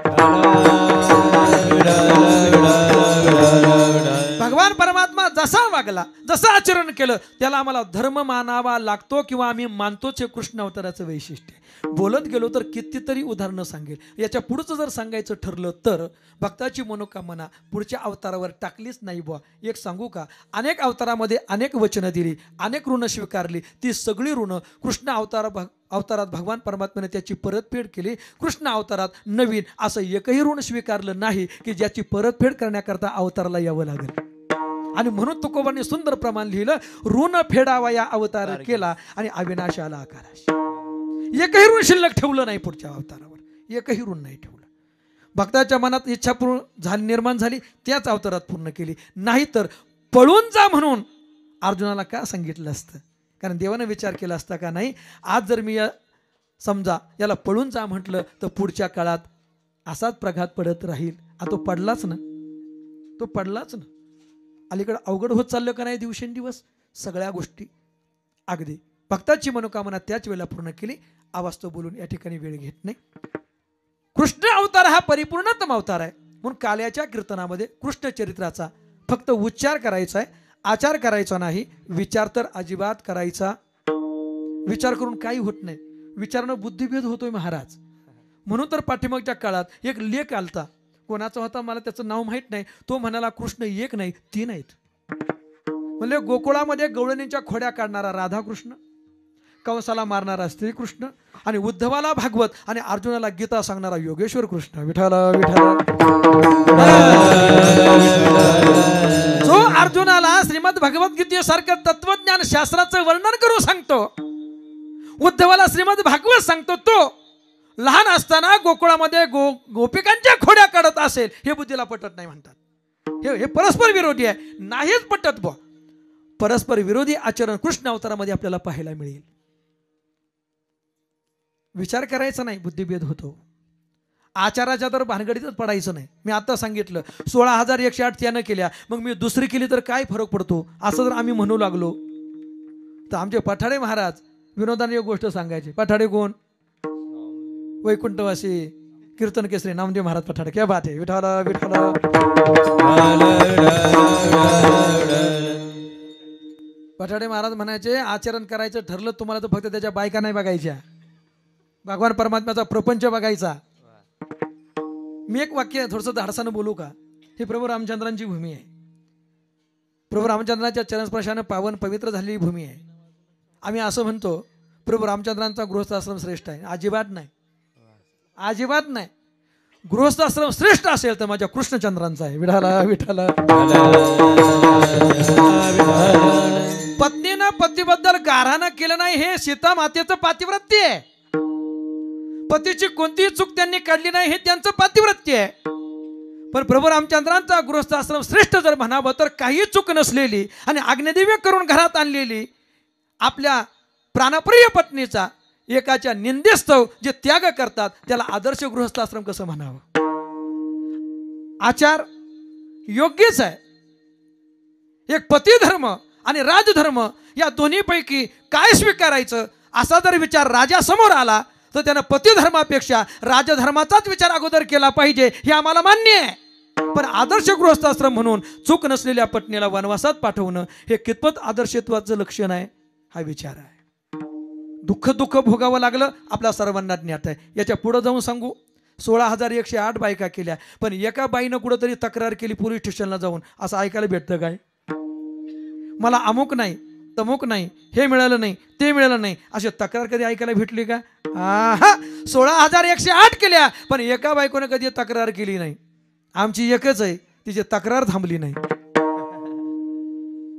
भगवान परमात्मा जसा वागला, जसं आचरण केलं त्याला आम्हाला धर्म मानावा लागतो किंवा आम्ही मानतोच. हे कृष्ण अवताराचं वैशिष्ट्य. बोलत गेलो तर कितीतरी उदाहरणं सांगेल. याच्या पुढचं जर सांगायचं ठरलं तर भक्ताची मनोकामना पुढच्या अवतारावर टाकलीच नाही बुवा. एक सांगू का? अनेक अवतारामध्ये अनेक वचनं दिली, अनेक ऋण स्वीकारली. ती सगळी ऋण कृष्ण अवतारात भगवान परमात्म्याने त्याची परतफेड केली. कृष्ण अवतारात नवीन असं एकही ऋण स्वीकारलं नाही की ज्याची परतफेड करण्याकरता अवताराला यावं लागेल. आणि म्हणून तुकोबांनी सुंदर प्रमाण लिहिलं, ऋण फेडावया अवतार केला आणि अविनाश आला आकाराशी. एकही ऋण शिल्लक ठेवलं नाही. पुढच्या अवतारावर एकही ऋण नाही ठेवलं. भक्ताच्या मनात इच्छा निर्माण झाली त्याच अवतारात पूर्ण केली. नाहीतर पळून जा म्हणून अर्जुनाला का सांगितलं असतं? कारण देवानं विचार केला असता का नाही, आज जर मी समजा याला पळून जा म्हटलं तर पुढच्या काळात असाच प्रघात पडत राहील. तो पडलाच ना, तो पडलाच ना. अलीकडे अवघड होत चाललं का नाही दिवसेंदिवस सगळ्या गोष्टी. अगदी भक्ताची मनोकामना त्याच वेळेला पूर्ण केली. अवास्तव बोलून या ठिकाणी वेळ घेत नाही. कृष्ण अवतार हा परिपूर्णतम अवतार आहे. म्हणून काल्याच्या कीर्तनामध्ये कृष्ण चरित्राचा फक्त उच्चार करायचा आहे, आचार करायचा नाही. विचार तर अजिबात करायचा विचार करून काही होत नाही, विचारानं बुद्धिभेद होतोय महाराज. म्हणून तर पाठीमागच्या काळात एक लेख आलता, कोणाचा होता मला त्याचं नाव माहीत नाही. तो म्हणाला कृष्ण एक नाही 3 आहेत. म्हणजे गोकुळामध्ये गवळणींच्या खोड्या काढणारा राधाकृष्ण, कंसाला मारणारा श्रीकृष्ण, आणि उद्धवाला भागवत आणि अर्जुनाला गीता सांगणारा योगेश्वर कृष्ण. विठाला विठाला. जो अर्जुनाला श्रीमद भगवद्गीतेसारखं तत्वज्ञान शास्त्राचं वर्णन करून सांगतो, उद्धवाला श्रीमद भागवत सांगतो, तो लहान असताना गोकुळामध्ये गोपिकांच्या खोड्या काढत असेल, हे बुद्धीला पटत नाही म्हणतात. हे परस्पर विरोधी आहे, नाहीच पटत बुवा. परस्पर विरोधी आचरण कृष्ण अवतारामध्ये आपल्याला पाहायला मिळेल. विचार करायचा नाही, बुद्धिभेद होतो. आचाराच्या तर भानगडीतच पडायचं नाही. मी आता सांगितलं 16,108 त्यानं केल्या, मग मी दुसरी केली तर काय फरक पडतो, असं जर आम्ही म्हणू लागलो तर आमचे पठाडे महाराज विनोदाने एक गोष्ट सांगायचे. पठाडे कोण? वैकुंठवासी कीर्तन केसरी नामदेव महाराज पठाडे. क्या बात आहे. विठाला विठाला. पठाडे महाराज म्हणायचे, आचरण करायचं ठरलं तुम्हाला तर फक्त त्याच्या बायका नाही बघायच्या, भगवान परमात्म्याचा प्रपंच बघायचा. मी एक वाक्य थोडंसं धाडसानं बोलू का? ही प्रभू रामचंद्रांची भूमी आहे. प्रभू रामचंद्रांच्या चरणस्पर्शानं पावन पवित्र झालेली भूमी आहे. आम्ही असं म्हणतो प्रभू रामचंद्रांचा गृहस्थाश्रम श्रेष्ठ आहे. अजिबात नाही, अजिबात नाही. गृहस्थाश्रम श्रेष्ठ असेल तर माझ्या कृष्णचंद्रांचा आहे. विठाला विठाला. पत्नीनं पतीबद्दल गारहाणं केलं नाही, हे सीता मातेचं पातिव्रत्य आहे. पतीची कोणतीही चूक त्यांनी काढली नाही, हे त्यांचं पातिव्रत्य आहे. पण प्रभू रामचंद्रांचा गृहस्थाश्रम श्रेष्ठ जर म्हणावं तर काही चूक नसलेली आणि आज्ञादिव्य करून घरात आणलेली आपल्या प्राणप्रिय पत्नीचा एकाच्या निंदेस्तव जे त्याग करतात त्याला आदर्श गृहस्थाश्रम कसं म्हणावं? आचार योग्यच आहे. एक पती धर्म आणि राजधर्म या दोन्हीपैकी काय स्वीकारायचं असा जर विचार राजा समोर आला तर त्यानं पतिधर्मापेक्षा राजधर्माचाच विचार अगोदर केला पाहिजे, हे आम्हाला मान्य आहे. पण आदर्श गृहस्थाश्रम म्हणून चूक नसलेल्या पत्नीला वनवासात पाठवणं हे कितपत आदर्शत्वाचं लक्षण आहे, हा विचार आहे. दुःख दुःख भोगावं लागलं, आपल्या सर्वांना ज्ञात आहे. याच्या पुढे जाऊन सांगू, 16,108 बायका केल्या, पण एका बाईनं कुठंतरी तक्रार केली पोलीस स्टेशनला जाऊन. असं ऐकायला भेटतं काय? मला अमुक नाही तमुक नाही, हे मिळालं नाही ते मिळालं नाही, अशी तक्रार कधी ऐकायला भेटली का? 16,108 केल्या, पण एका बायकोने कधी तक्रार केली नाही. आमची एकच आहे, तिची तक्रार थांबली नाही.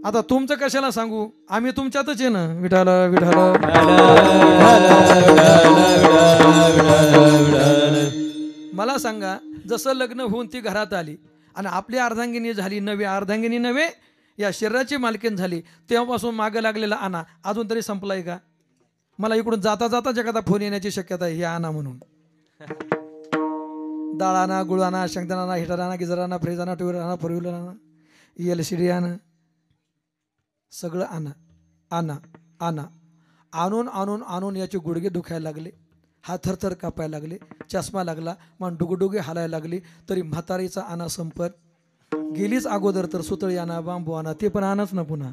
आता तुमचं कशाला सांगू, आम्ही तुमच्यातच आहे ना. विठाला विठाला. मला सांगा, जसं लग्न होऊन ती घरात आली आणि आपली अर्धांगिनी झाली नव्हे, अर्धांगिनी नव्हे या शरीराची मालकीन झाली, तेव्हापासून मागं लागलेला आणा अजून तरी संपलाय का? मला इकडून जाता जाता एखादा फोन येण्याची शक्यता आहे, हे आणा म्हणून. डाळ आणा, गुळ आणा, शेंगदाणा आणा, हिटर आणा, गिजर आणा, फ्रीज आणा, टू व्हीलर आणा, फोर व्हीलर आणा, LCD आणा, सगळं आणा आणा आणा. आणून आणून आणून याचे गुडघे दुखायला लागले, हात थरथर कापायला लागले, चष्मा लागला, मन डुगडुगे हालायला लागली. तरी म्हातारीचा आणा संपत गेलीच अगोदर. तर सुतळी आणा, बांबू आणा, ते पण आणच ना पुन्हा.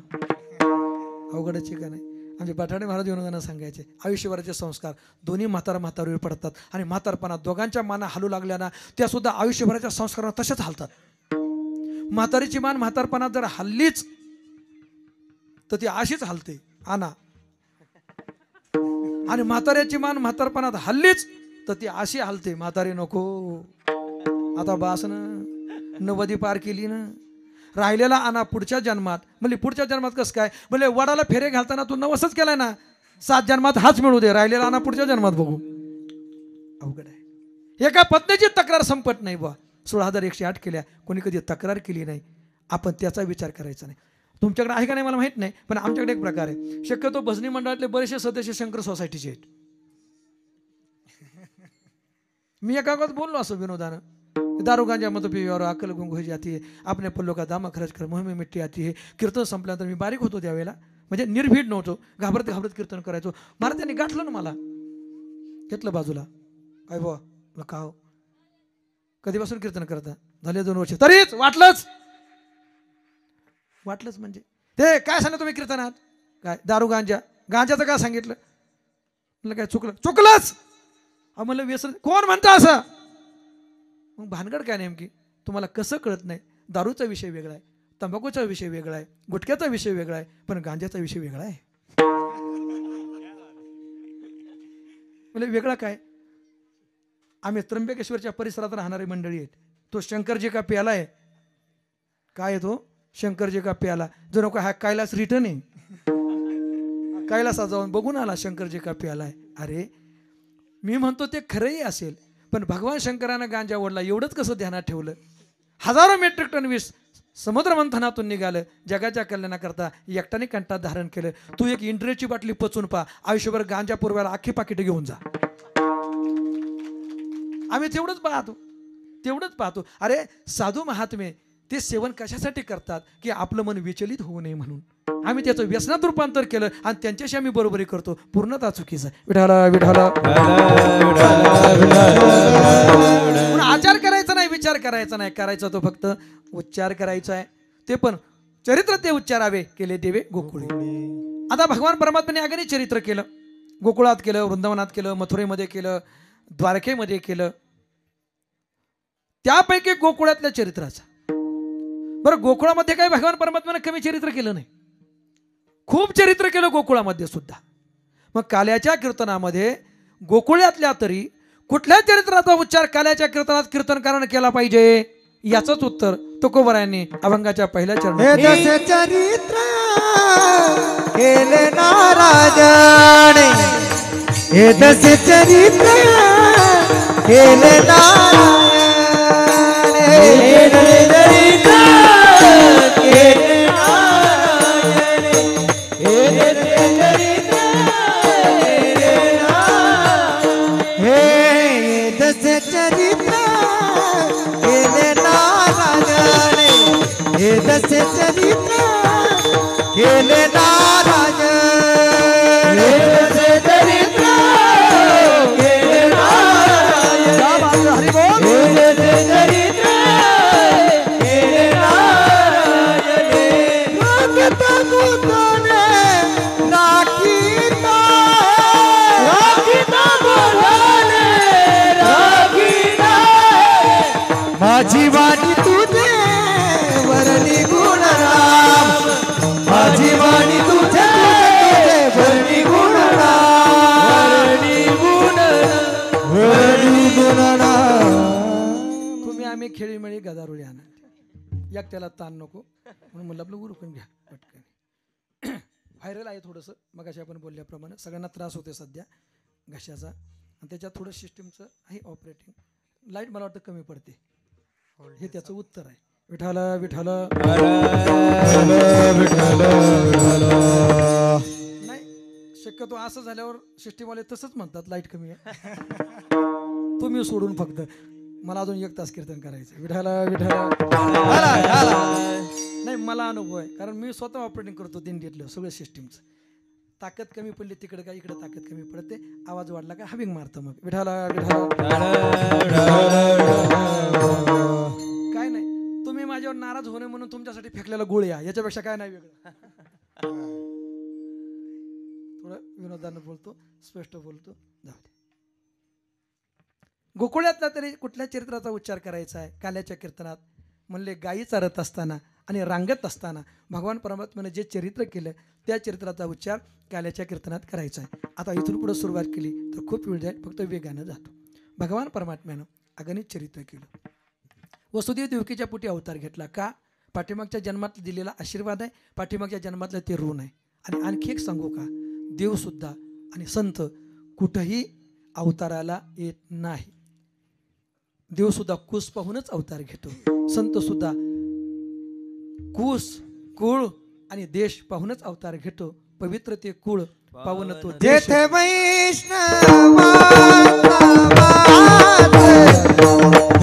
अवघडची का नाही? आमचे पठाडे महाराज विनोदांना सांगायचे, आयुष्यभराचे संस्कार दोन्ही म्हातारीवर पडतात आणि म्हातारपणात दोघांच्या माना हालू लागल्या ना, त्या सुद्धा आयुष्यभराच्या संस्कारांना तसेच हालतात. म्हातारीची मान म्हातारपणात जर हल्लीच तर ती अशीच हलते, आणा. आणि म्हाताऱ्याची मान म्हातारपणात हल्लीच तर ती अशी हलते, म्हातारी नको आता बास ना, नवदी पार केली ना, राहिलेला आणा पुढच्या जन्मात. म्हणजे पुढच्या जन्मात कसं काय? म्हणजे वडाला फेरे घालताना तू नवसच केलाय ना, 7 जन्मात हाच मिळू दे, राहिलेला आणा पुढच्या जन्मात बघू. अवघड आहे. एका पत्नीची तक्रार संपत नाही बा. 16,108 केल्या, कोणी कधी तक्रार केली नाही, आपण त्याचा विचार करायचा नाही. तुमच्याकडे आहे का नाही मला माहित नाही, पण आमच्याकडे एक प्रकार आहे. शक्यतो भजनी मंडळातले बरेचसे सदस्य शंकर सोसायटीचे आहेत. मी एका गावात बोललो असं विनोदानं, दारू गांजा मत पिवर अकल गुंग हो जाती है, अपने पल्लों का दामा खर्च कर मुँह में मिट्टी आती है. कीर्तन संपल्यानंतर मी बारीक होतो त्यावेळेला, म्हणजे निर्भीड नव्हतो, घाबरत घाबरत कीर्तन करायचो. मला त्यांनी गाठलं ना, मला घेतलं बाजूला. काय बुवा का हो, कधीपासून कीर्तन करता? झाले 2 वर्ष. तरीच वाटलंच म्हणजे ते काय सांगितलं तुम्ही कीर्तनात? काय दारू गांजाचं काय सांगितलं? म्हणलं काय चुकलं? चुकलंच. म्हणलं व्यसन कोण म्हणतं असं? मग भानगड काय नेमकी? तुम्हाला कसं कळत नाही? दारूचा विषय वेगळा आहे, तंबाखूचा विषय वेगळा आहे, गुटख्याचा विषय वेगळा आहे, पण गांजाचा विषय वेगळा आहे. म्हणजे वेगळा काय? आम्ही त्र्यंबकेश्वरच्या परिसरात राहणारी मंडळी आहेत. तो शंकरजी का प्याला आहे? काय आहे तो? शंकरजी का प्याला. जो नको हा कैलास रिटर्न आहे. कैलासात जाऊन बघून आला शंकरजी का प्याला आहे. अरे मी म्हणतो ते खरंही असेल, पण भगवान शंकरानं गांजा ओढला एवढंच कसं ध्यानात ठेवलं? हजारो मेट्रिक टन विष समुद्र मंथनातून निघालं. जगाच्या कल्याणाकरता एकट्याने कंठात धारण केलं. तू एक इंड्रेची बाटली पचून पहा, आयुष्यभर गांजा पुरवायला अख्खी पाकिट घेऊन जा. आम्ही तेवढंच पाहतो. अरे साधू महात्मे ते सेवन कशासाठी करतात? की आपलं मन विचलित होऊ नये म्हणून. आम्ही त्याचं व्यसनात रूपांतर केलं आणि त्यांच्याशी आम्ही बरोबरी करतो. पूर्णतः चुकीचं आहे. विठाला विठाला. आचार करायचा नाही, विचार करायचा नाही, करायचा तो फक्त उच्चार करायचा आहे. ते पण चरित्र ते उच्चारावे, केले देवे गोकुळे. आता भगवान परमात्म्याने अगणित चरित्र केलं. गोकुळात केलं, वृंदावनात केलं, मथुरेमध्ये केलं, द्वारकेमध्ये केलं. त्यापैकी गोकुळातल्या चरित्राचा बरं, गोकुळामध्ये काही भगवान परमात्म्याने कमी चरित्र केलं नाही, खूप चरित्र केलं गोकुळामध्ये सुद्धा. मग काल्याच्या कीर्तनामध्ये गोकुळातल्या तरी कुठल्या चरित्राचा उच्चार काल्याच्या कीर्तनात कीर्तनकाराने केला पाहिजे? याचंच उत्तर तुकोबरायांनी अभंगाच्या पहिल्या चरणात. हे चरित्र केले नारायणे, हे दसे चरित्र केले नारायणे, हे चरित्र केले नारायणे, हे चरित्र केले नारायणे, हे दसे चरित्र केले नारायणे, हे दसे चरित्र केले नारायणे, हे दसे चरित्र केले नारायणे, हरि बोल, हे दसे चरित्र केले नारायणे, राखता गुतने राखीता, राखीता बोलाने राखीता, माझी वाणी तुझे वर्णी गुणराम, माझी वाणी तुझे वर्णी गुणराम, वर्णी गुणराम. तुम्ही आम्ही खेळीमेळी गदारुळी आणा, एकट्याला ताण नको म्हणून म्हणलं आपलं उरकून घ्या पटकन. व्हायरल आहे थोडंसं, मग अशा आपण बोलल्याप्रमाणे सगळ्यांना त्रास होते सध्या घशाचा, आणि त्याच्यात थोडं सिस्टीमचं आहे ऑपरेटिंग. लाईट मला वाटतं कमी पडते, हे त्याचं उत्तर आहे. विठाला विठाला नाही, शक्यतो असं झाल्यावर सिस्टीमवाले तसंच म्हणतात लाईट कमी आहे. तुम्ही सोडून फक्त मला अजून 1 तास कीर्तन करायचं. विठाला विठाला नाही, मला अनुभव आहे, कारण मी स्वतः ऑपरेटिंग करतो दिंडीतलं सगळं सिस्टीमचं. ताकद कमी पडली तिकडे काय इकडे ताकद कमी पडते, आवाज वाढला का हविंग मारतं. मग विठाला विठाला काय नाही, तुम्ही माझ्यावर नाराज होणे म्हणून तुमच्यासाठी फेकलेला गोळी आहे, याच्यापेक्षा काय नाही वेगळं. थोडं विनोदानं बोलतो, स्पष्ट बोलतो, जाऊ दे. गोकुळातला तरी कुठल्या चरित्राचा उच्चार करायचा आहे? काल्याच्या कीर्तनात म्हणले गायी चारत असताना आणि रांगत असताना भगवान परमात्म्याने जे चरित्र केलं त्या चरित्राचा उच्चार काल्याच्या कीर्तनात करायचा आहे. आता इथून पुढे सुरुवात केली तर खूप वेळ जाईल, फक्त वेगानं जातो. भगवान परमात्म्यानं अगणित चरित्र केलं. वसुदेव देवकीच्या पोटी अवतार घेतला का? पाठीमागच्या जन्मात दिलेला आशीर्वाद आहे, पाठीमागच्या जन्मातलं ते ऋण आहे. आणि आणखी एक सांगू का, देवसुद्धा आणि संत कुठंही अवताराला येत नाही. देवसुद्धा कुस पाहूनच अवतार घेतो, संतसुद्धा कुस कुळ आणि देश पाहूनच अवतार घेतो. पवित्र ते कुळ पावन तो देश.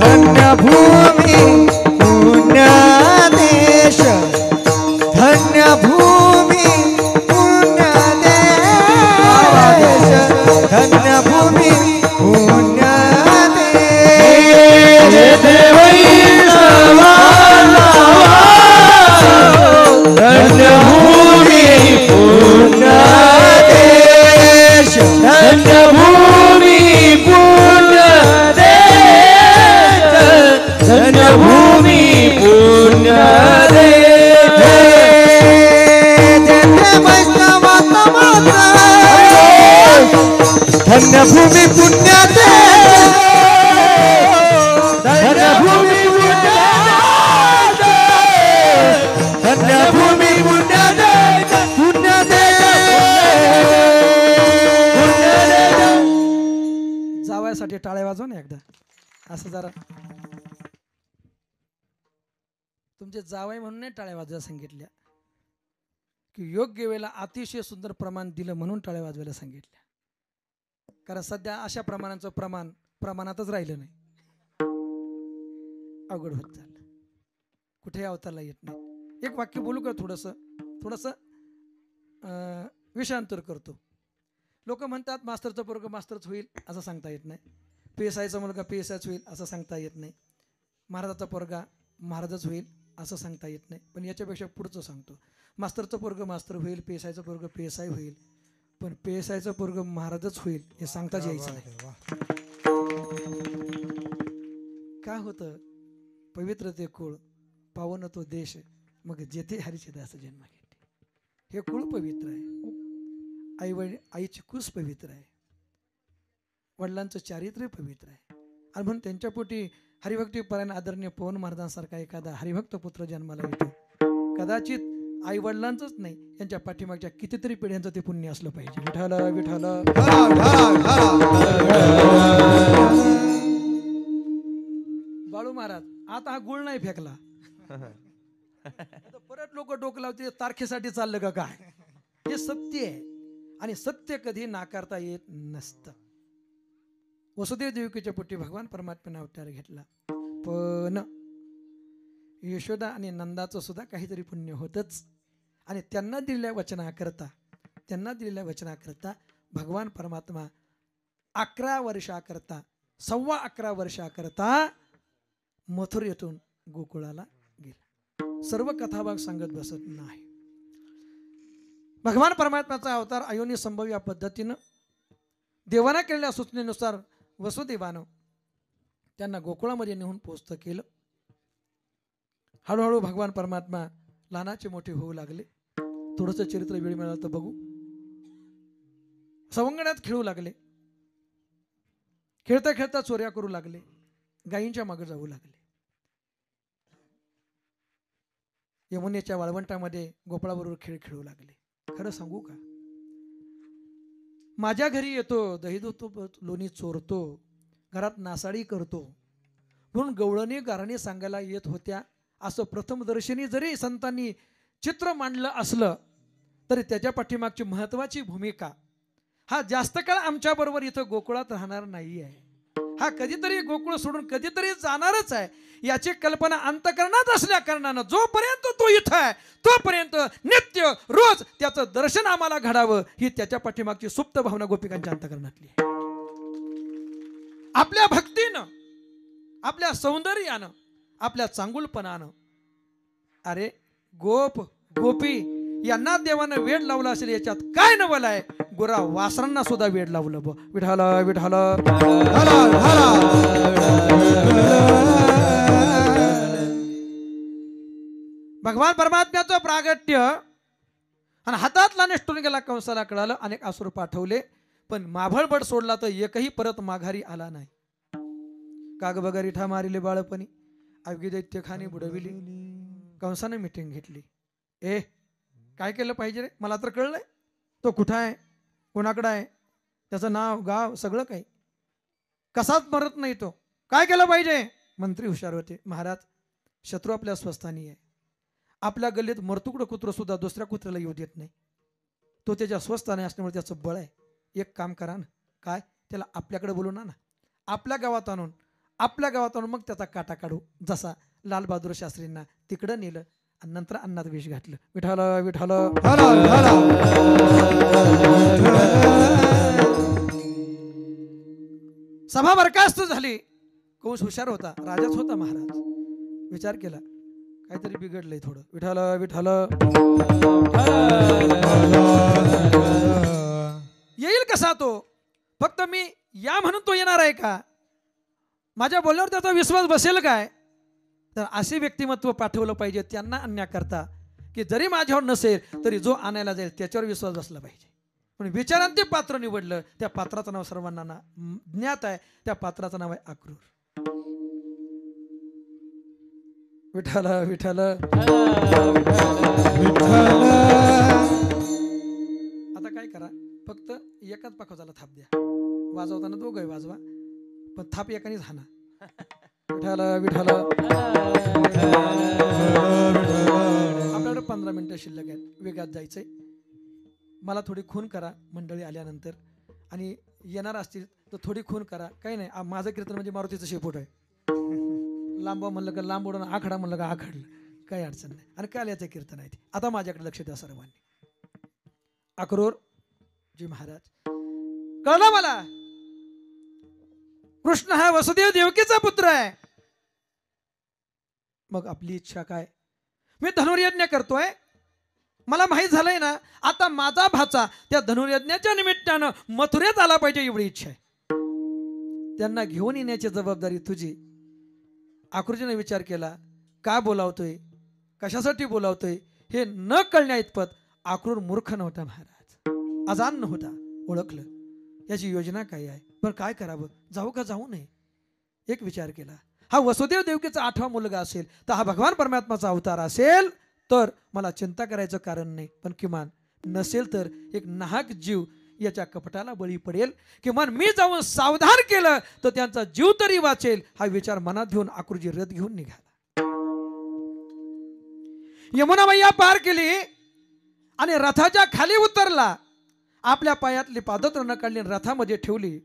धन्य भूमी पुण्य देश, धन्य भूमी पुण्य देश, धन्य भूमी पुण्य देश, धन्य भूमी पुण्य देश, धन्य धन्यभूमी पुण्यात धन्यभूमी पुण्यात धन्यभूमी पुण्यात पुण्यात जावयासाठी टाळ्या वाजवा ना एकदा असं जरा तुमचे जावई म्हणून नाही टाळ्या वाजवायला सांगितल्या की योग्य वेळेला अतिशय सुंदर प्रमाण दिलं म्हणून टाळ्या वाजवायला सांगितल्या कारण सध्या अशा प्रमाणाचं प्रमाणातच राहिलं नाही अवघड होत चाललं कुठेही अवतारला येत नाही एक वाक्य बोलू का थोडस विषयांतर करतो लोक म्हणतात मास्तरचं पोरग मास्तरच होईल असं सांगता येत नाही PSIचा मुलगा PSIच होईल असं सांगता येत नाही महाराजाचा पोरगा महाराजच होईल असं सांगता येत नाही पण याच्यापेक्षा पुढचं सांगतो मास्तरचं पोरग मास्तर होईल PSIचं पोरग PSI होईल पण PSIचं पोरग महाराजच होईल हे सांगताच यायचं नाही काय होतं पवित्र ते कुळ पावन तो देश मग जेथे हरीचे दास जन्म घेते हे कुळ पवित्र आहे आईची कुस पवित्र आहे वडिलांचं चारित्र्य पवित्र आहे आणि म्हणून त्यांच्या पोटी हरिभक्ती परायण आदरणीय पवन महाराजांसारखा एखादा हरिभक्त पुत्र जन्माला येतो कदाचित आई वडिलांचंच नाही यांच्या पाठीमागच्या कितीतरी पिढ्यांचं ते पुण्य असलं पाहिजे विठ्ठल विठ्ठल बाळू महाराज आता हा गुळ नाही फेकला परत लोक डोकं लावते तारखेसाठी चाललं का काय हे सत्य आहे आणि सत्य कधी नाकारता येत नसतं वसुदेव देवकीच्या पोटी भगवान परमात्म्याने अवतार घेतला पण यशोदा आणि नंदाचं सुद्धा काहीतरी पुण्य होतच आणि त्यांना दिलेल्या वचनाकरता भगवान परमात्मा 11 वर्षाकरता 11.25 वर्षाकरता मथुरेतून गोकुळाला गेला सर्व कथाभाग सांगत बसत नाही भगवान परमात्म्याचा अवतार अयोनी संभव या पद्धतीनं देवाना केलेल्या सूचनेनुसार वसुदेवानं त्यांना गोकुळामध्ये नेऊन पोचतं केलं हळूहळू भगवान परमात्मा लहानाचे मोठे होऊ लागले थोडंसं चरित्र वेळ मिळालं तर बघू सवंगण्यात खेळू लागले खेळता खेळता चोऱ्या करू लागले गायींच्या मागे जाऊ लागले यमुनेच्या वाळवंटामध्ये गोपाळाबरोबर खेळ खेळू लागले खरं सांगू का माझ्या घरी येतो दही देतो लोणी चोरतो घरात नासाडी करतो म्हणून गवळणी गाराणी सांगायला येत होत्या असं प्रथमदर्शनी जरी संतांनी चित्र मांडलं असलं तरी त्याच्या पाठीमागची महत्वाची भूमिका हा जास्त काळ आमच्या बरोबर इथं गोकुळात राहणार नाही आहे हा कधीतरी गोकुळ सोडून कधीतरी जाणारच आहे याची कल्पना अंतःकरणात असल्या कारणानं जोपर्यंत तो इथं आहे तोपर्यंत नित्य रोज त्याचं दर्शन आम्हाला घडावं ही त्याच्या पाठीमागची सुप्त भावना गोपिकांच्या अंतःकरणातली आहे आपल्या भक्तीनं आपल्या सौंदर्यानं आपल्या चांगुलपणानं अरे गोप गोपी यांना देवानं वेड लावला असेल याच्यात काय नवल आहे गोरा वासरांना सुद्धा वेड लावलं विठाला विठाला भगवान परमात्म्याचं प्रागट्य आणि हातातला निष्ठून गेला कंसाला कळालं अनेक असुर पाठवले पण माभळबड सोडला तर एकही परत माघारी आला नाही काग बगारी ठा मारिले बाळपणी अवघी दैत्य खाणी बुडविली कंसाने मिटिंग घेतली काय केलं पाहिजे रे मला तर कळलंय तो कुठं आहे कोणाकडं आहे त्याचं नाव गाव सगळं काही कसाच मरत नाही तो काय केलं पाहिजे मंत्री हुशार होते महाराज शत्रू आपल्या स्वस्थानी आहे आपल्या गल्लीत मरतुकडं कुत्रं सुद्धा दुसऱ्या कुत्र्याला येऊ देत नाही तो त्याच्या स्वस्थानी असल्यामुळे त्याचं बळ आहे एक काम करा ना काय त्याला आपल्याकडे बोलू ना आपल्या गावात आणून मग त्याचा काटा काढू जसा लालबहादूर शास्त्रींना तिकडं नेलं आणि नंतर अन्नात विष घातलं विठाला विठाला सभा बरखास्त झाली कंस हुशार होता राजाच होता महाराज विचार केला काहीतरी बिघडलंय थोडं विठाला विठाला येईल कसा तो फक्त मी या म्हणून तो येणार आहे का माझ्या बोलण्यावर त्याचा विश्वास बसेल काय तर असे व्यक्तिमत्व पाठवलं पाहिजे त्यांना आणण्याकरता की जरी माझ्यावर नसेल तरी जो आणायला जाईल त्याच्यावर विश्वास बसला पाहिजे म्हणून विचारांत ते पात्र निवडलं. त्या पात्राचं नाव सर्वांना ज्ञात आहे. त्या पात्राचं नाव आहे अक्रूर. विठ्ठल विठ्ठल. आता काय करा, फक्त एकाच पाखवाजाला थाप द्या. वाजवताना दोघंही वाजवा, पण थाप एकानेच हाना. विठ्ठल विठ्ठल. आपल्याकडे 15 मिनिटं शिल्लक आहेत. वेगात जायचंय. मला थोडी खून करा मंडळी आल्यानंतर, आणि येणार असतील तर थोडी खून करा. काही नाही, माझं कीर्तन म्हणजे मारुतीचं शेपूट आहे. लांबा म्हणलं का लांब उडून, आखडा म्हणलं का आखडलं, काही अडचण नाही. आणि काल्याचं कीर्तन आहे ते. आता माझ्याकडे लक्ष द्या सर्वांनी. अक्रूर जी महाराज, कळलं मला, कृष्ण हा वसुदेव देवकीचा पुत्र आहे. मग आपली इच्छा काय? मी धनुर्यज्ञ करतोय. मला माहित झालंय ना, आता माझा भाचा त्या धनुर्यज्ञाच्या निमित्तानं मथुरेत आला पाहिजे, एवढी इच्छा आहे. त्यांना घेऊन येण्याची जबाबदारी तुझी. अक्रूरजीने विचार केला, का बोलावतोय, कशासाठी बोलावतोय हे न कळण्या इतपत अक्रूर मूर्ख नव्हता महाराज, अजान नव्हता. ओळखलं याची योजना काय आहे, पण काय करावं, जाऊ का जाऊ नये. एक विचार केला, हा वसुदेव देवकीचा 8वा मुलगा असेल तर हा भगवान परमात्माचा अवतार असेल तर मला चिंता करायचं कारण नाही. पण किमान नसेल तर एक नाहक जीव याच्या कपटाला बळी पडेल. किमान मी जाऊन सावधान केलं तर त्यांचा जीव तरी वाचेल. हा विचार मनात घेऊन अक्रूरजी रथ घेऊन निघाला. यमुना मैया पार केली आणि रथाच्या खाली उतरला. आपल्या पायातली पादत्र काढली रथामध्ये ठेवली.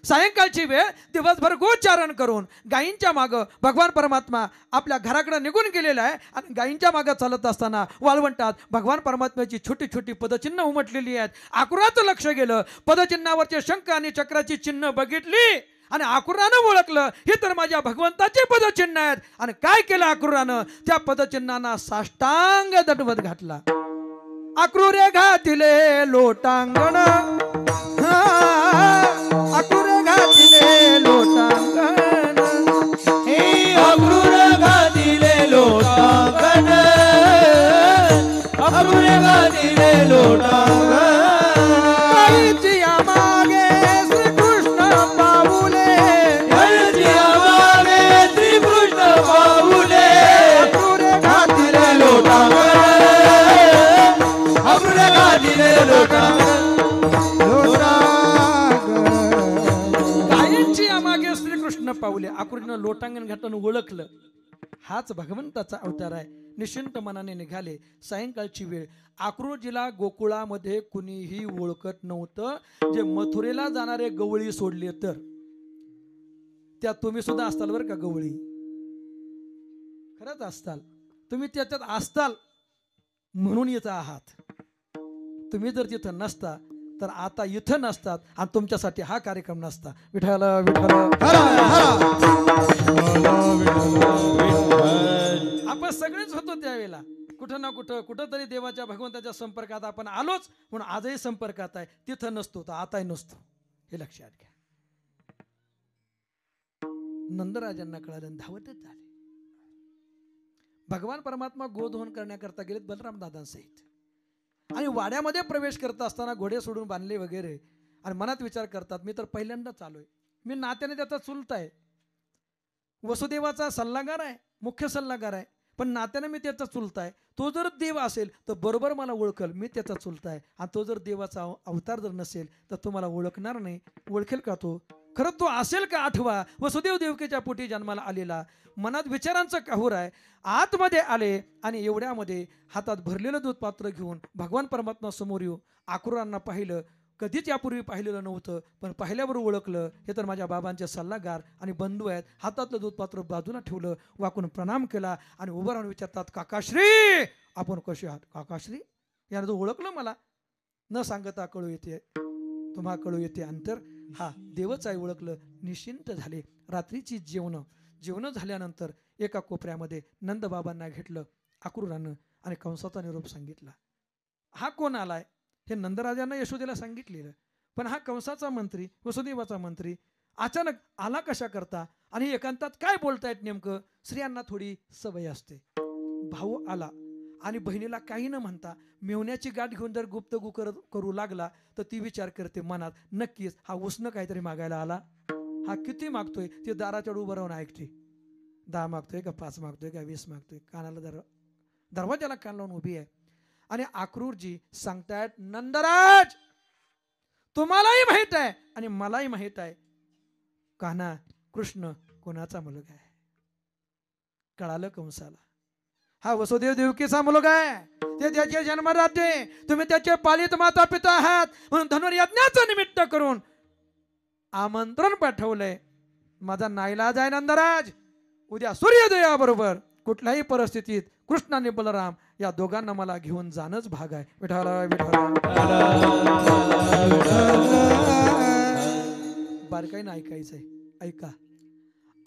सायंकाळची वेळ, दिवसभर गोचारण करून गायींच्या मागं भगवान परमात्मा आपल्या घराकडे निघून गेलेला आहे. आणि गायींच्या मागं चालत असताना वाळवंटात भगवान परमात्म्याची छोटी छोटी पदचिन्ह उमटलेली आहेत. अक्रूराचं लक्ष गेलं. पदचिन्हावरचे शंख आणि चक्राची चिन्ह बघितली आणि अक्रूरानं ओळखलं, हे तर माझ्या भगवंताचे पदचिन्ह आहेत. आणि काय केलं अक्रूरानं, त्या पदचिन्हांना साष्टांग दंडवत घातला. अक्रूरे घातिले लोटांगण, अक्रूर घातिले लोटांगण, हे अक्रूर घातिले लोटांगण, अक्रूर घातिले लोटांगण. गायीच्या मागे श्रीकृष्ण पाऊले, गायीच्या मागे श्रीकृष्ण पाऊले, अक्रूर घातिले लोटांगण, अक्रूर घातिले लोटांगण. श्रीकृष्ण पावले. अक्रूरनं लोटांगण घातून ओळखलं, हाच भगवंताचा अवतार आहे. निश्चिंत मनाने निघाले. सायंकाळची वेळ. अक्रूरजीला गोकुळामध्ये कुणीही ओळखत नव्हतं. जे मथुरेला जाणारे गवळी सोडले तर, त्यात तुम्ही सुद्धा असताल बरं का. गवळी खरंच असताल तुम्ही, त्याच्यात असताल म्हणून इथं आहात. तुम्ही जर तिथं नसता तर आता इथं नसतात आणि तुमच्यासाठी हा कार्यक्रम नसता. विठ्ठल विठ्ठल. आपण सगळेच होतो त्यावेळेला, कुठं ना कुठं तरी देवाच्या भगवंताच्या संपर्कात आपण आलोच. म्हणून आजही संपर्कात आहे. तिथं नसतो तर आताही नसतो, हे लक्षात घ्या. नंदराजांना कळालं, धावतच झाले. भगवान परमात्मा गोधोन करण्याकरता गेलेत बलराम दादांसहित. आणि वाड्यामध्ये प्रवेश करत असताना घोडे सोडून बांधले वगैरे, आणि मनात विचार करतात, मी तर पहिल्यांदाच आलोय. मी नात्याने त्याचा चुलता आहे, वसुदेवाचा सल्लागार आहे, मुख्य सल्लागार आहे. पण नात्याने मी त्याचा चुलता आहे. तो जर देव असेल तर बरोबर मला ओळखल, मी त्याचा चुलता आहे. आणि तो जर देवाचा अवतार जर नसेल तर तो मला ओळखणार नाही. ओळखेल का तो? खरं तो असेल का 8वा वसुदेव देवकीच्या पोटी जन्माला आलेला? मनात विचारांचं काहूर आहे. आतमध्ये आले आणि एवढ्यामध्ये हातात भरलेलं दूध पात्र घेऊन भगवान परमात्मा समोर येऊ. अक्रूरांना पाहिलं, कधीच यापूर्वी पाहिलेलं नव्हतं, पण पाहिल्यावर ओळखलं, हे तर माझ्या बाबांचे सल्लागार आणि बंधू आहेत. हातातलं दूध पात्र बाजूला ठेवलं, वाकून प्रणाम केला आणि उभं राहून विचारतात, काकाश्री आपण कसे आहात? काकाश्री यानं तो ओळखलं मला, न सांगता कळू येते, तुम्हा कळू येते अंतर. हा देवच आहे, ओळखलं. निश्चिंत झाले. रात्रीची जेवण झाल्यानंतर एका कोपऱ्यामध्ये नंदबाबांना घेतलं अक्रूरानं आणि कंसाचा निरोप सांगितला. हा कोण आलाय हे नंदराजांना यशोदेला सांगितलेलं, पण हा कंसाचा मंत्री, वसुदेवाचा मंत्री अचानक आला कशा करता आणि एकांतात काय बोलतायत नेमकं? स्त्रियांना थोडी सवय असते. भाऊ आला आणि बहिणीला काही न म्हणता मेवण्याची गाठ घेऊन जर गुप्तगू करू लागला तर ती विचार करते मनात, नक्कीच हा उसनं काहीतरी मागायला आला, हा किती मागतोय ते दाराच्या उभं राहून ऐकते, 10 मागतोय का 5 मागतोय का 20 मागतोय, कानाला दरवाजाला कान लावून उभी आहे. आणि अक्रूरजी सांगतायत, नंदराज तुम्हालाही माहित आहे आणि मलाही माहित आहे कान्हा कृष्ण कोणाचा मुलगा आहे. कळालं कंसाला, हा वसुदेव देवकीचा मुलगा आहे, ते त्याचे जन्मदाते, तुम्ही त्याचे पालित माता पिता आहात, म्हणून धनुर्यज्ञाचं निमित्त करून आमंत्रण पाठवलंय. माझा नाईलाज आहे नंदराज, उद्या सूर्योदयाबरोबर कुठल्याही परिस्थितीत कृष्ण आणि बलराम या दोघांना मला घेऊन जाणंच भाग आहे. विठ्ठला विठ्ठला. बारकाईनं ऐकायचंय, ऐका.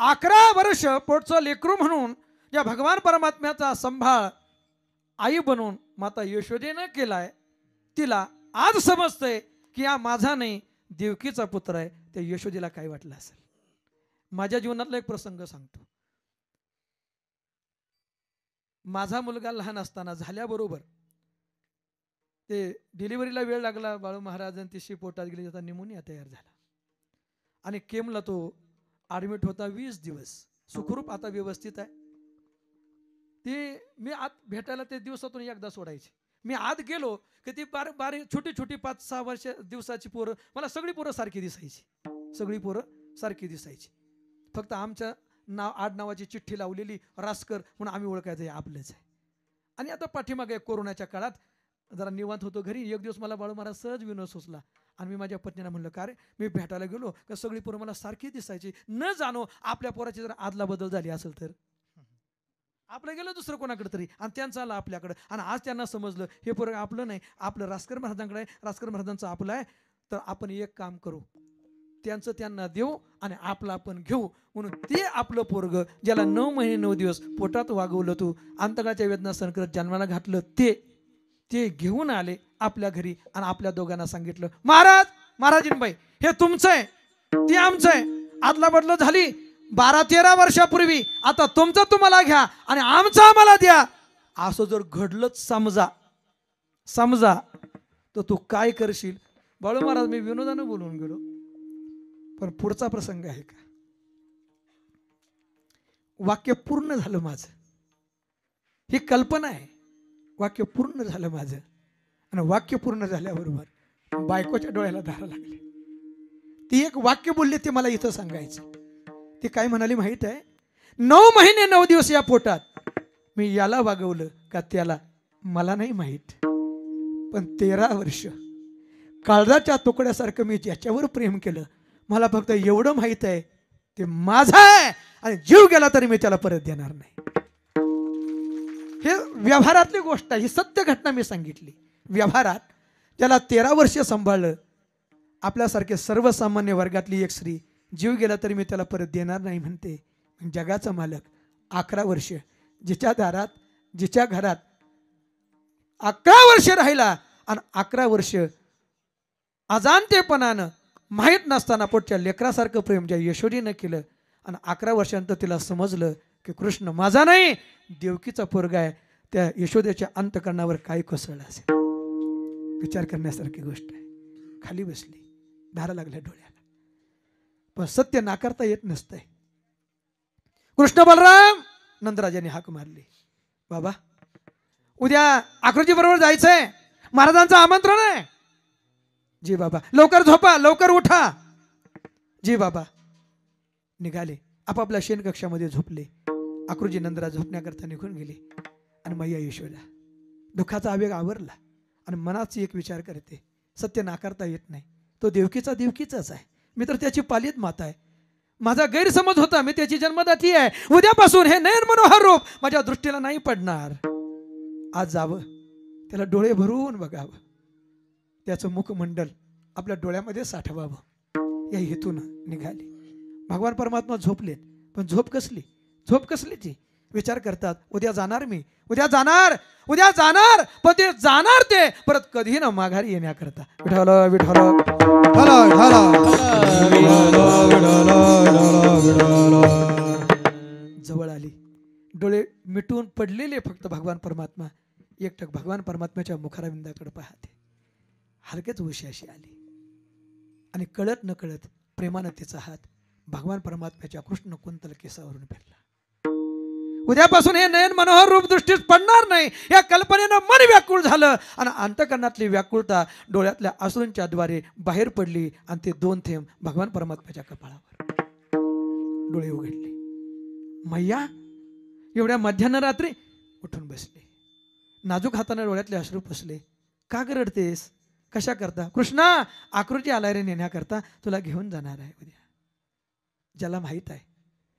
11 वर्ष पोटचं लेकरू म्हणून या भगवान परमात्म्याचा संभाळ आई बनून माता यशोदेनं केलाय, तिला आज समजतंय की हा माझा नाही देवकीचा पुत्र आहे. त्या यशोदेला काय वाटलं असेल. माझ्या जीवनातला एक प्रसंग सांगतो. माझा मुलगा लहान असताना झाल्याबरोबर ते डिलिव्हरीला वेळ लागला, बाळू महाराजांची पोटात गेली, त्याचा निमोनिया तयार झाला आणि केमला तो ॲडमिट होता 20 दिवस. सुखरूप आता व्यवस्थित आहे. ते मी आत भेटायला ते दिवसातून एकदा सोडायचे. मी आत गेलो की ती बारीक छोटी छोटी 5-6 दिवसाची पोरं, मला सगळी पोरं सारखी दिसायची, सगळी पोरं सारखी दिसायची. फक्त आमच्या आडनावाची चिठ्ठी लावलेली रासकर म्हणून आम्ही ओळखायचं आहे आपलंच आहे. आणि आता पाठीमागे कोरोनाच्या काळात जरा निवांत होतो घरी. एक दिवस मला बाळू महाराज सहज विनोद सुचला आणि मी माझ्या पत्नीला म्हणलं, का रे मी भेटायला गेलो का सगळी पोरं मला सारखी दिसायची, न जाणो आपल्या पोराची जर आदला बदल झाली असेल तर. आपलं गेलं दुसरं कोणाकडे तरी आणि त्यांचं आलं आपल्याकडं. आणि आज त्यांना समजलं हे पोरं आपलं नाही, आपलं रासकर महाराजांकडे आहे, रासकर महाराजांचं आपलं आहे. तर आपण एक काम करू, त्यांचं त्यांना देऊ आणि आपलं आपण घेऊ. म्हणून ते आपलं पोरग ज्याला 9 महिने 9 दिवस पोटात वागवलं, तू अंतकाच्या वेदना सहन करत जन्माला घातलं, ते घेऊन आले आपल्या घरी आणि आपल्या दोघांना सांगितलं, महाराजींबाई हे तुमचं आहे, ते आमचं आहे. आदला बदल झाली 12-13 वर्षापूर्वी, आता तुमचं तुम्हाला घ्या आणि आमचं आम्हाला द्या. असं जर घडलंच समजा तर तू काय करशील. बाळू महाराज मी विनोदानं बोलून गेलो, पण पुढचा प्रसंग आहे का. वाक्य पूर्ण झालं माझं, ही कल्पना आहे. वाक्य पूर्ण झालं माझं आणि वाक्य पूर्ण झाल्याबरोबर बायकोच्या डोळ्याला धारा लागली. ती एक वाक्य बोलली, ते मला इथं सांगायचं. ती काय म्हणाली माहित आहे, 9 महिने 9 दिवस या पोटात मी याला वागवलं का त्याला मला नाही माहीत, पण 13 वर्ष काळजाच्या तुकड्यासारखं मी ज्याच्यावर प्रेम केलं, मला फक्त एवढं माहित आहे ते माझा आहे आणि जीव गेला तरी मी त्याला परत देणार नाही. हे व्यवहारातली गोष्ट आहे, ही सत्य घटना मी सांगितली. व्यवहारात त्याला 13 वर्ष सांभाळलं, आपल्यासारखे सर्वसामान्य वर्गातली एक स्त्री जीव गेला तरी मी त्याला परत देणार नाही म्हणते. जगाचा मालक 11 वर्ष जिच्या दारात जिच्या घरात 11 वर्ष राहिला आणि 11 वर्ष अजाणतेपणानं माहीत नसताना पोटच्या लेकरासारखं प्रेम ज्या यशोदीनं केलं आणि 11 वर्षांतर तिला समजलं की कृष्ण माझा नाही देवकीचा पोरगा आहे. त्या यशोदेच्या अंतकरणावर काय कोसळलं असेल. विचार करण्यासारखी गोष्ट आहे. खाली बसली, धारा लागल्या डोळ्याला, पण सत्य नाकारता येत नसतंय. कृष्ण बलराम नंदराजाने हाक मारली, बाबा उद्या अक्रूरजी बरोबर जायचंय, महाराजांचं आमंत्रण आहे. जी बाबा. लवकर झोपा, लवकर उठा. जी बाबा. निघाले, आपापल्या शेणकक्षामध्ये झोपले. अक्रूरजी नंदराज झोपण्याकरता निघून गेले आणि मैया यशोदा दुःखाचा आवेग आवरला आणि मनाची एक विचार करते, सत्य नाकारता येत नाही, तो देवकीचाच आहे, मी तर त्याची पालित माता आहे. माझा गैरसमज होता, मी त्याची जन्मदाती आहे. उद्यापासून हे नयन मनोहर रूप माझ्या दृष्टीला नाही पडणार. आज जावं, त्याला डोळे भरून बघावं, त्याचं मुखमंडल आपल्या डोळ्यामध्ये साठवावं, या हेतून निघाले. भगवान परमात्मा झोपलेत, पण झोप कसली ती. विचार करतात, उद्या जाणार मी, उद्या जाणार, पण ते जाणार ते परत कधी ना माघारी येण्याकरता. विठ्ठल जवळ आली, डोळे मिटून पडलेले फक्त भगवान परमात्मा. एकटक भगवान परमात्म्याच्या मुखारविंदाकडे पाहते. हलकेच उशी अशी आली आणि कळत न कळत प्रेमानं तिचा हात भगवान परमात्म्याच्या कृष्ण कुंतल केसावरून फिरला. उद्यापासून हे नयन मनोहर रूप दृष्टीस पडणार नाही या कल्पनेनं मन व्याकुळ झालं आणि अंतकरणातली व्याकुळता डोळ्यातल्या अश्रूंच्या द्वारे बाहेर पडली आणि ते 2 थेंब भगवान परमात्म्याच्या कपाळावर. डोळे उघडले. मैया एवढ्या मध्यान्ह रात्री उठून बसले. नाजूक हाताने डोळ्यातले अश्रू पुसले. का रडतेस? कशा करता? कृष्णा, आकृती आलाय रे नेण्याकरता, तुला घेऊन जाणार आहे उद्या. ज्याला माहित आहे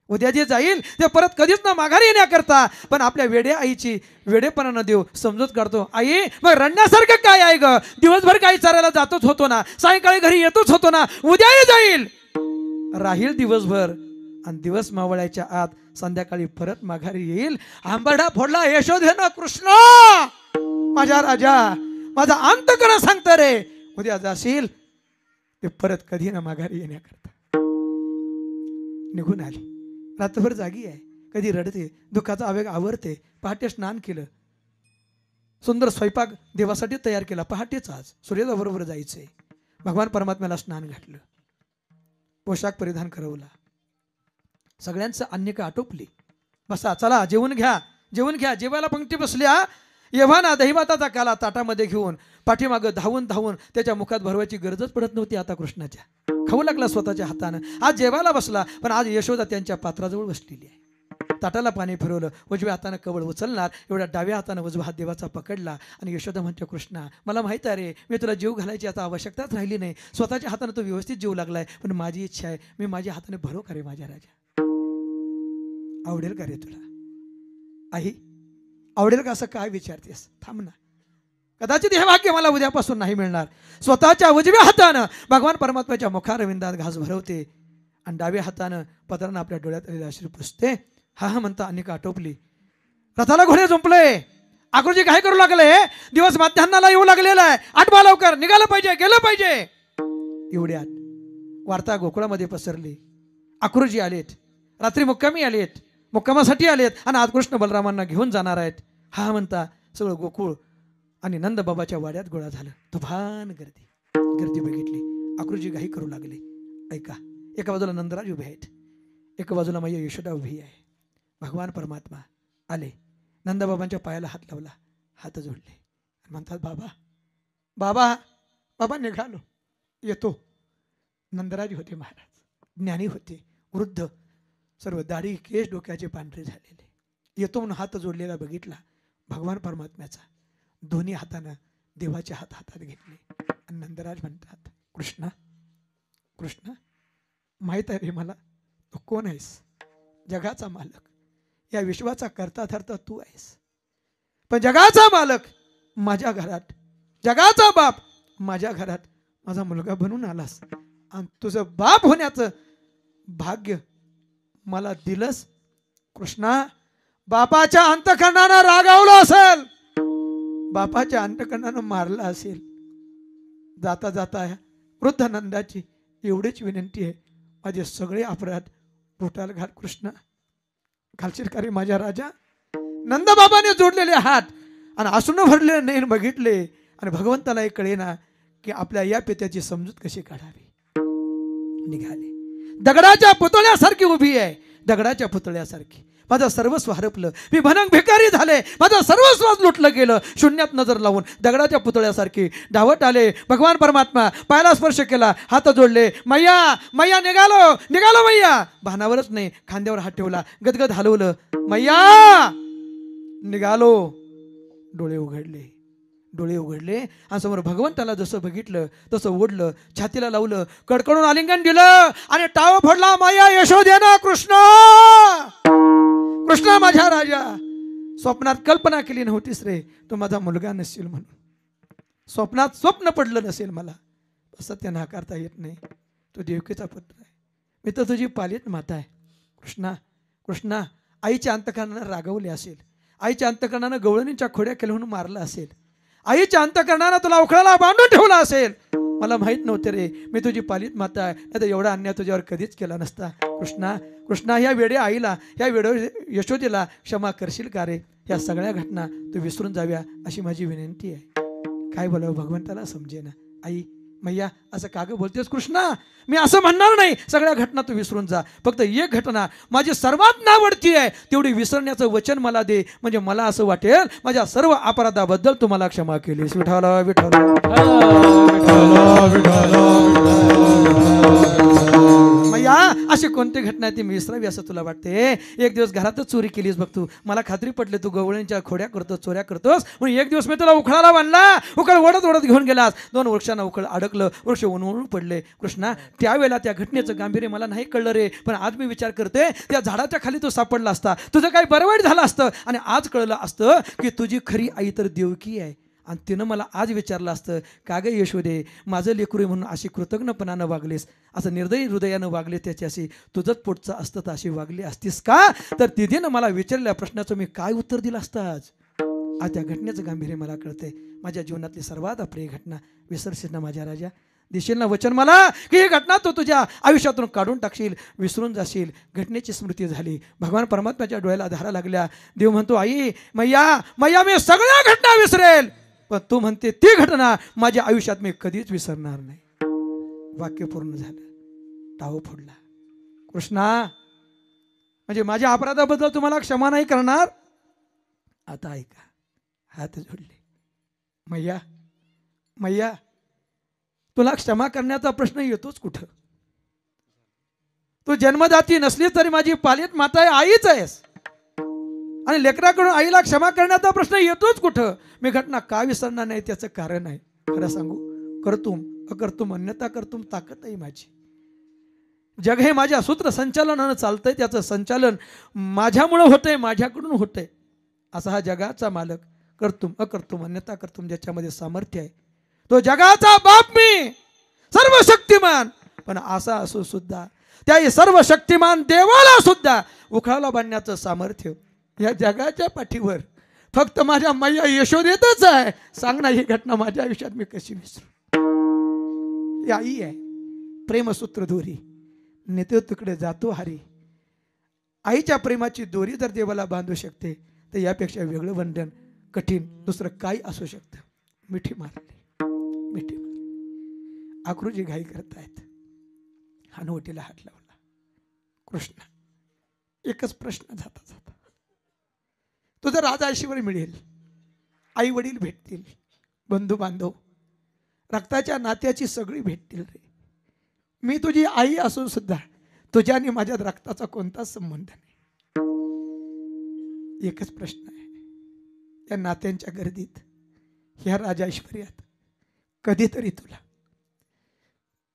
उद्या जे जाईल ते परत कधीच ना माघारी येण्याकरता, पण आपल्या वेड्या आईची वेडेपणा न देऊ समजूत काढतो. आई मग रडण्यासारखं काय आहे ग? दिवसभर काही चारायला जातोच होतो ना, सायंकाळी घरी येतोच होतो ना, उद्याही जाईल. राहील दिवसभर आणि दिवस मावळायच्या आत संध्याकाळी परत माघारी येईल. आंबरडा फोडला यशोधेनं कृष्ण, माझा राजा, माझा अंतकरण सांगतं रे, उद्या जाशील ते परत कधी ना माघारी येण्याकरता. निघून आली. रात्रभर जागी आहे. कधी रडते, दुःखाचा आवेग आवरते. पहाटे स्नान केलं, सुंदर स्वयंपाक देवासाठी तयार केला. पहाटेच आज सूर्योदयाबरोबर जायचंय. भगवान परमात्म्याला स्नान घातलं, पोशाख परिधान करवला. सगळ्यांचं अन्निका आटोपली. बसा, चला जेवून घ्या, जेवून घ्या. जेवायला पंक्ती बसल्या. येव्हाना दहीभाताचा काला ताटामध्ये घेऊन पाठीमागं धावून धावून त्याच्या मुखात भरवायची गरजच पडत नव्हती आता कृष्णाच्या. खाऊ लागला स्वतःच्या हातानं. आज जेवायला बसला, पण आज यशोदा त्यांच्या पात्राजवळ बसलेली आहे. ताटाला पाणी फिरवलं. उजव्या हातानं कवळ उचलणार एवढ्या डाव्या हातानं उजवा हात देवाचा पकडला आणि यशोदा म्हणते, कृष्णा मला माहित आहे रे, मी तुला जीव घालायची आता आवश्यकताच राहिली नाही. स्वतःच्या हातानं तो व्यवस्थित जीव लागलाय, पण माझी इच्छा आहे मी माझ्या हाताने भरो का रे माझ्या राजा. आवडेल का रे तुला? आई आवडेल का असं काय विचारतेस? थांब ना, कदाचित हे भाग्य मला उद्यापासून नाही मिळणार. स्वतःच्या उजव्या हातानं भगवान परमात्म्याच्या मुखारविंदात घास भरवते आणि डाव्या हातानं पदरानं आपल्या डोळ्यात अश्रू पुसते. हा हा म्हणता अनेक आटोपली. रथाला घोडे झुंपले. आकृती काय करू लागले? दिवस मध्यान्नाला येऊ लागलेला आहे. आठवा लवकर, निघालं पाहिजे, गेलं पाहिजे. एवढ्यात वार्ता गोकुळामध्ये पसरली. आकृजी आलेत, रात्री मुक्कामी आलेत, मुक्कामासाठी आलेत आणि आज कृष्ण बलरामांना घेऊन जाणार आहेत. हा म्हणता सगळं गोकुळ आणि नंदबाबाच्या वाड्यात गोळा झालं. तुफान गर्दी बघितली. आकृजी घाई करू लागले. ऐका, एका बाजूला नंदराज उभे आहेत, एका बाजूला मैया यशोदा उभी आहे. भगवान परमात्मा आले. नंदबाबांच्या पायाला हात लावला, हात जोडले आणि म्हणतात, बाबा बाबा बाबा निघालो, येतो. नंदराज होते महाराज, ज्ञानी होते, वृद्ध, सर्व दाढी केस डोक्याचे पांढरे झालेले. येतो म्हणून हात जोडलेला बघितला भगवान परमात्म्याचा. दोन्ही हातानं देवाचे हात हातात घेतले आणि नंदराज म्हणतात, कृष्णा कृष्णा माहीत आहे रे मला तू कोण आहेस. जगाचा मालक, या विश्वाचा करता धरता तू आहेस, पण जगाचा मालक माझ्या घरात, जगाचा बाप माझ्या घरात माझा मुलगा बनून आलास आणि तुझं बाप होण्याचं भाग्य मला दिलंस. कृष्णा, बापाच्या अंतकरणानं रागावलं असेल, बापाच्या अंतकरणानं मारलं असेल. जाता जाता वृद्ध नंदाची एवढीच विनंती आहे, माझे सगळे अपराध पोटाला घाल कृष्ण, घालशील का रे माझ्या राजा. नंदबाबाने जोडलेले हात आणि आसून भरलेले नयन बघितले आणि भगवंताला एक कळेना की आपल्या या पित्याची समजूत कशी काढावी. निघाले. दगडाच्या पुतळ्यासारखी उभी आहे, दगडाच्या पुतळ्यासारखी. माझं सर्वस्व हरपलं, मी भनंग भिकारी झाले, माझं सर्वस्व लुटलं गेलं. शून्यात नजर लावून दगडाच्या पुतळ्यासारखी धावत आले. भगवान परमात्मा पायाला स्पर्श केला, हात जोडले. मैया मैया निघालो निघालो मैया. भानावरच नाही, खांद्यावर हात ठेवला, गदगद हलवलं. मैया निघालो. डोळे उघडले आणि समोर भगवंताला जसं बघितलं तसं ओढलं, छातीला लावलं, कडकडून आलिंगन दिलं आणि टाव फोडला. मैया यशोदेना कृष्ण, कृष्णा माझ्या राजा. स्वप्नात कल्पना केली नव्हतीस रे तो माझा मुलगा नसेल म्हणून. स्वप्नात स्वप्न पडलं नसेल मला. सत्य नाकारता येत नाही. तो देवकीचा पुत्र आहे, मी तर तुझी पालित माता आहे. कृष्णा कृष्णा आईच्या अंतकरणानं रागवले असेल, आईच्या अंतकरणानं गवळणीच्या खोड्या केल्या म्हणून मारलं असेल, आईच्या अंतकरणानं तुला उखळाला बांधून ठेवला असेल, मला माहीत नव्हते रे, मी तुझी पालित माता आहे, नाही तर एवढा अन्याय तुझ्यावर कधीच केला नसता. कृष्णा कृष्णा ह्या वेडे आईला, ह्या वेडे यशोदेला क्षमा करशील का रे? ह्या सगळ्या घटना तू विसरून जाव्या अशी माझी विनंती आहे. काय बोलावं भगवंताला समजेना. आई मैया असं का गं बोलतेस कृष्णा? मी असं म्हणणार नाही, सगळ्या घटना तू विसरून जा. फक्त एक घटना माझी सर्वात नावडती आहे, तेवढी विसरण्याचं वचन मला दे, म्हणजे मला असं वाटेल माझ्या सर्व अपराधाबद्दल तू मला क्षमा केलीस. विठ्ठला विठ्ठला मैया अशी कोणती घटना आहे ती मी विसरावी असं तुला वाटते? एक दिवस घरातच चोरी केलीस बघ तू, मला खात्री पटली तू गवळींच्या खोड्या करतोस, चोऱ्या करतोस, म्हणून एक दिवस मी तुला उखळाला बांधला, उखळ ओढत ओढत घेऊन गेलास, 2 वृक्षांना उखळ अडकलं, वृक्ष उन्हळून पडले. कृष्णा त्यावेळेला त्या घटनेचं गांभीर्य मला नाही कळलं रे, पण आज मी विचार करते त्या झाडाच्या खाली तू सापडला असता, तुझं काही बरं वाईट झालं असतं आणि आज कळलं असतं की तुझी खरी आई तर देवकी आहे. आणि तिनं मला आज विचारलं असतं, का गे यशोदे माझं लेकरू आहे म्हणून अशी कृतज्ञपणानं वागलीस, असं निर्दयी हृदयानं वागले त्याच्याशी, तुझंच पोटचं असतं तर अशी वागली असतीस का? तर तिथेनं मला विचारलेल्या प्रश्नाचं मी काय उत्तर दिलं असतं आज त्या घटनेचं गांभीर्य मला कळतंय. माझ्या जीवनातली सर्वात अप्रिय घटना विसरशील ना माझ्या राजा? देशील ना वचन मला की ही घटना तू तुझ्या आयुष्यातून काढून टाकशील, विसरून जाशील? घटनेची स्मृती झाली, भगवान परमात्म्याच्या डोळ्याला धारा लागल्या. देव म्हणतो, आई मैया मैया मी सगळ्या घटना विसरेल, पण तू म्हणते ती घटना माझ्या आयुष्यात मी कधीच विसरणार नाही. वाक्य पूर्ण झालं, टाहो फोडला. कृष्णा म्हणजे माझ्या अपराधाबद्दल तुम्हाला क्षमा नाही करणार? आता ऐका, हात जोडले. मैया मैया तुला क्षमा करण्याचा प्रश्न येतोच कुठं? तू जन्मदाती नसली तरी माझी पालित माता आहे, आईच आहेस, आणि लेकराकडून आईला क्षमा करण्याचा प्रश्न येतोच कुठं? मी घटना का विसरणार नाही त्याचं कारण आहे. खरं सांगू, करतुम अकर्तुम अन्यथा करतुम ताकद आहे माझी. जग हे माझ्या सूत्रसंचालनानं चालतंय, त्याचं संचालन माझ्यामुळं होतंय, माझ्याकडून होतंय. असा हा जगाचा मालक, करतुम अकर्तुम अन्यथा करतुम, ज्याच्यामध्ये सामर्थ्य आहे, तो जगाचा बाप मी, सर्व शक्तिमान. पण असा असो सुद्धा त्या सर्व शक्तिमान देवाला सुद्धा उखळाला बांधण्याचं सामर्थ्य या जगाच्या पाठीवर फक्त माझ्या मैया यशोदेतच आहे. सांग ना, ही घटना माझ्या आयुष्यात मी कशी विसरू? ही आई आहे, प्रेमसूत्र दोरी, नेते तिकडे जातो हरी. आईच्या प्रेमाची दोरी जर देवाला बांधू शकते तर यापेक्षा वेगळं बंधन कठीण दुसरं काय असू शकतं? मिठी मारली, मिठी मारली. अक्रूजी घाई करतायत, हनुवटीला हात लावला. कृष्ण एकच प्रश्न जाता जाता, तुझं राजा ऐश्वर मिळेल, आई वडील भेटतील, बंधू बांधव रक्ताच्या नात्याची सगळी भेटतील रे. मी तुझी आई असून सुद्धा तुझ्या आणि माझ्या रक्ताचा कोणताच संबंध नाही. एकच प्रश्न आहे, या नात्यांच्या गर्दीत, ह्या राजा ऐश्वर्यात कधीतरी तुला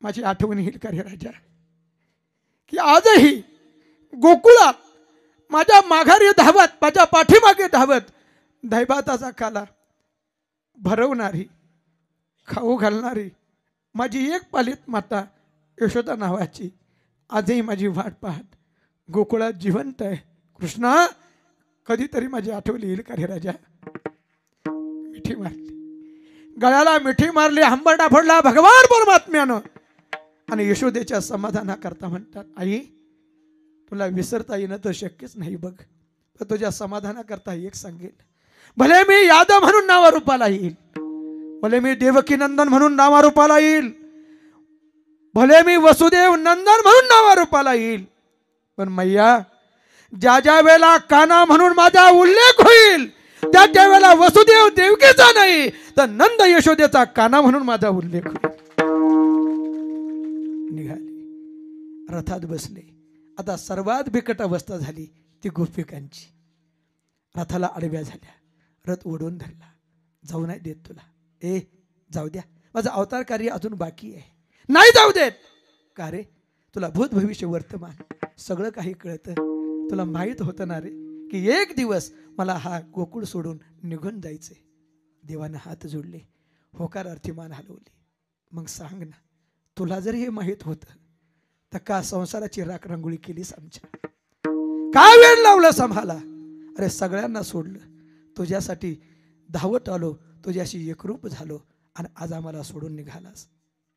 माझी आठवण येईल का रे राजा? की आजही गोकुळात माझ्या माघारी धावत, माझ्या पाठीमागे धावत दैवाताचा काला भरवणारी, खाऊ घालणारी माझी एक पालित माता यशोदा नावाची आजही माझी वाट पाहत गोकुळात जिवंत आहे. कृष्णा कधीतरी माझी आठवण येईल का रे राजा? मिठी मारली, गळ्याला मिठी मारली, हंबरडा फोडला भगवान परमात्म्यानं. आणि यशोदेच्या समाधानाकरता म्हणतात, आई तुला विसरता येणं तर शक्यच नाही बघ, पण तुझ्या समाधानाकरता एक सांगेल, भले मी यादव म्हणून नावारूपाला येईल, भले मी देवकी नंदन म्हणून नावारूपाला येईल, भले मी वसुदेव नंदन म्हणून नावारूपाला येईल, पण मैया ज्या ज्या वेळेला काना म्हणून माझा उल्लेख होईल त्या त्या वेळेला वसुदेव देवकीचा नाही तर नंद यशोदेचा काना म्हणून माझा उल्लेख होईल. निघाले, रथात बसले. आता सर्वात बिकट अवस्था झाली ती गोपिकांची. रथाला आडव्या झाल्या, रथ ओढून धरला. जाऊ नाही देत तुला, ए जाऊ द्या, माझं अवतार कार्य अजून बाकी आहे, नाही जाऊ देत. का रे? तुला भूत भविष्य वर्तमान सगळं काही कळतं. तुला माहीत होतं ना रे की एक दिवस मला हा गोकुळ सोडून निघून जायचंय. देवानं हात जोडले, होकार अर्थीमान हलवली. मग सांग ना, तुला जर हे माहीत होतं तर का संसाराची राखरांगोळी केलीस आमच्या? काय वेळ लावलास आम्हाला? अरे सगळ्यांना सोडलं, तुझ्यासाठी धावत आलो, तुझ्याशी एकरूप झालो, आणि आज आम्हाला सोडून निघालास.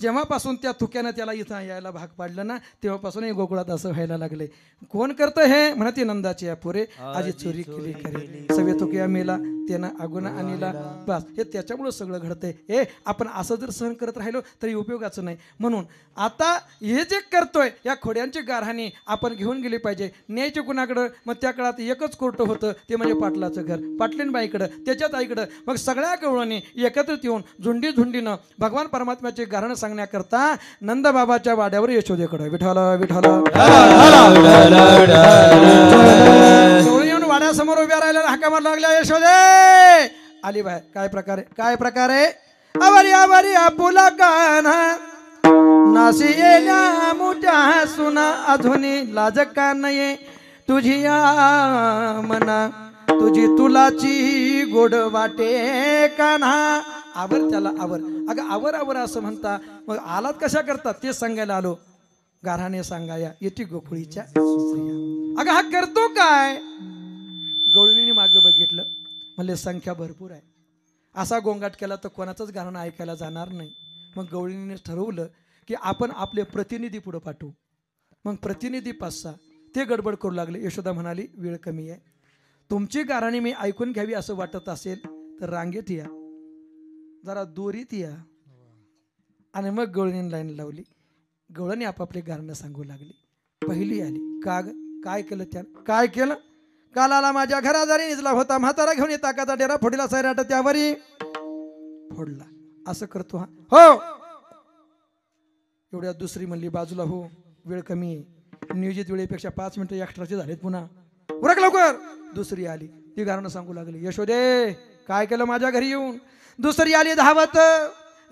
जेव्हापासून त्या थुक्यानं त्याला इथं यायला भाग पाडलं ना तेव्हापासून हे गोकुळात असं व्हायला लागले. कोण करतं हे म्हणते नंदाची या पुरे आजी चोरी केली खरी सवे थुकिया मेला त्यानं आगुना आणला बस हे त्याच्यामुळं सगळं घडतंय. हे आपण असं जर सहन करत राहिलो तरी उपयोगाचं नाही. म्हणून आता हे जे करतोय या खोड्यांची गारहाणी आपण घेऊन गेली पाहिजे. न्यायचे कुणाकडं मग त्या काळात एकच कोर्ट होतं ते म्हणजे पाटलाचं घर. पाटलीनबाईकडं त्याच्यात आईकडं मग सगळ्या कवळांनी एकत्रित येऊन झुंडीनं भगवान परमात्म्याचे गारण सांगण्याकरता नंदबाबाच्या वाड्यावर यशोदेकडं विठ्ठल विठ्ठल येऊन वाड्यासमोर उभ्या राहिल्या हाका मार लागल्या यशोदे आली बाहेर. काय प्रकारे आवारी आवारी आपुला कान्हा नासी येल्या मोठ्या सुना अधुनी लाज का नये तुझी या मना तुझी तुलाची गोड वाटे कान्हा आवर त्याला आवर. अगं आवर आवर असं म्हणता मग आलात कशा करतात ते सांगायला आलो. गारहाणे सांगाया येती गोकुळीच्या अगं हा करतो काय. गवळणीने मागं बघितलं म्हणले संख्या भरपूर आहे. असा गोंगाट केला तर कोणाचंच गाणं ऐकायला जाणार नाही. मग गवळणीने ठरवलं की आपण आपले प्रतिनिधी पुढं पाठवू. मग प्रतिनिधी 5-6 ते गडबड करू लागले. यशोदा म्हणाली वेळ कमी आहे. तुमची गाराणी मी ऐकून घ्यावी असं वाटत असेल तर रांगेत या जरा दोरीत या. आणि मग गवळणीने लाईन लावली. गवळणी आपापले गारणं सांगू लागली. पहिली आली काय केलं त्यानं काय केलं. काल आला माझ्या घरादारी निजला होता म्हातारा घेऊन येता का डेरा फोडीला सैराट त्यावरी फोडला असं करतो हा हो. एवढ्या दुसरी म्हणली बाजूला हो वेळ कमी आहे. नियोजित वेळेपेक्षा 5 मिनिटं एक्स्ट्राचे झालेत पुन्हा उरक लवकर. दुसरी आली ती गारणं सांगू लागली. यशोदे काय केलं माझ्या घरी येऊन. दुसरी आली धावत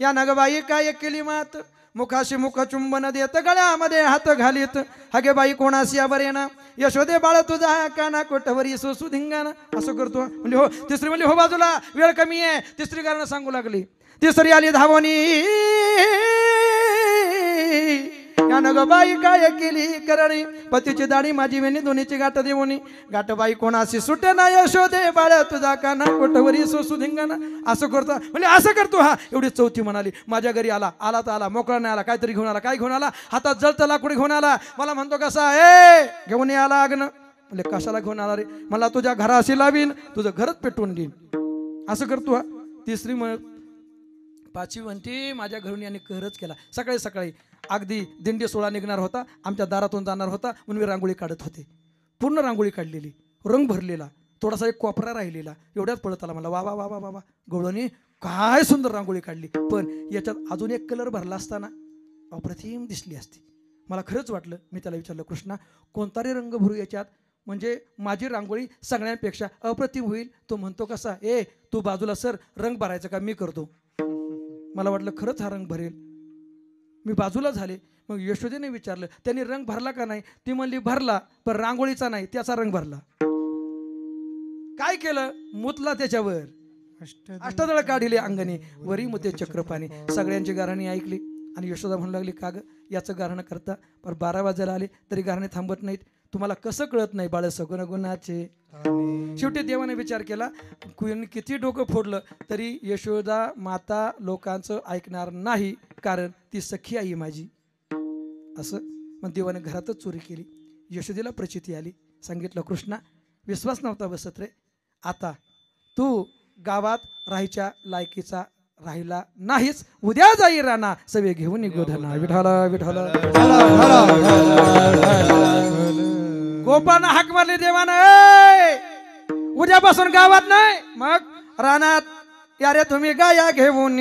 या नगबाई काय केली मात मुखाशी मुख चुंबन देत गळ्यामध्ये हात घालीत हगे बाई कोणाशी यावर येणं यशोदे बाळ तुझा काना कोटवरी सोसू धिंगाना असं करतो. म्हणजे हो. तिसरी म्हणली हो बाजूला वेळ कमी आहे. तिसरी गाणं सांगू लागली. तिसरी आली धावणी या नगबाई काय केली करणी पतीची दाढी माझी वेणी दोन्हीची गाठ देवणी गाठबाई कोणाशी सुटे ना यशोदे बाळ तुझा काना कोटवरी सोसू धिंगाना असं करतो. म्हणजे असं करतो हा. एवढी चौथी म्हणाली माझ्या घरी आला तर आला मोकळा नाही आला काहीतरी घेऊन आला. काय घेऊन आला हातात जळतं लाकूड घेऊन आला. मला म्हणतो कसा घेऊन आला अग्न. म्हणजे कशाला घेऊन आला रे. मला तुझ्या घराशी लावीन तुझं घरच पेटवून देईन असं करतो हा. तिसरी 5वी म्हणते माझ्या घरून याने कहरच केला. सकाळी सकाळी अगदी दिंडी सोहळा निघणार होता आमच्या दारातून जाणार होता म्हणून मी रांगोळी काढत होते. पूर्ण रांगोळी काढलेली रंग भरलेला थोडासा एक कोपरा राहिलेला एवढ्याच पळत आला. मला वा वा वा वा वा गवळणी काय सुंदर रांगोळी काढली. पण याच्यात अजून एक कलर भरला असताना अप्रतिम दिसली असती. मला खरंच वाटलं. मी त्याला विचारलं कृष्णा कोणता रे रंग भरू याच्यात म्हणजे माझी रांगोळी सगळ्यांपेक्षा अप्रतिम होईल. तो म्हणतो कसा तू बाजूला सर रंग भरायचं का मी करतो. मला वाटलं खरंच हा रंग भरेल. मी बाजूला झाले. मग यशोदेने विचारलं त्यांनी रंग भरला का नाही. ती म्हणली भरला पण रांगोळीचा नाही त्याचा रंग भरला. काय केलं मुतला त्याच्यावर अष्टदळ काढिले अंगणी वरी मुते चक्रपाणी. सगळ्यांची गारहाणी ऐकली आणि यशोदा म्हणू लागली का ग याचं गारणं करता पण 12 वाजायला आले तरी गारणे थांबत नाहीत. तुम्हाला कसं कळत नाही बाळ सगुण गुणाचे. शेवटी देवाने विचार केला किती डोकं फोडलं तरी यशोदा माता लोकांचं ऐकणार नाही कारण ती सखी आई माझी असं. मग देवाने घरातच चोरी केली. यशोदेला प्रचिती आली. सांगितलं कृष्णा विश्वास नव्हता बसत रे. आता तू गावात राहायच्या लायकीचा राहिला नाहीच. उद्या जाई राणा सवे घेऊन गोधना विठाला विठाला गोपाना हाक मारली देवानं उद्यापासून गावात नाही मग रानात या रे तुम्ही गाया घेऊन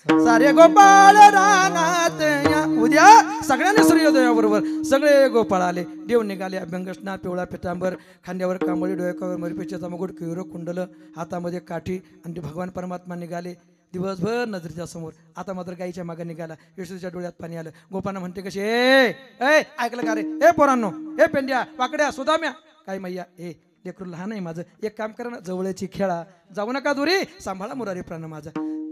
सारे गोपाळ रानात या. उद्या सगळ्यांनी सूर्योदयाबरोबर सगळे गोपाळ आले. देव निघाले अभ्यंगस्नान पिवळा पितांबर खांद्यावर कांबळी डोळ्यावर मरीपेच्याचा मुकुट केवढं कुंडल हातामध्ये काठी आणि भगवान परमात्मा निघाले दिवसभर नजरेच्या समोर. आता मात्र गाईच्या मागे निघाला. यशोदेच्या डोळ्यात पाणी आलं. गोपांना म्हणते कशी ऐकलं का रे पोरांनो पेंड्या वाकड्या सुदाम्या काय मैया लेकरू लहान आहे माझं एक काम करा ना जवळची खेळा जाऊ नका दुरी सांभाळा मुरारी प्राण माझा.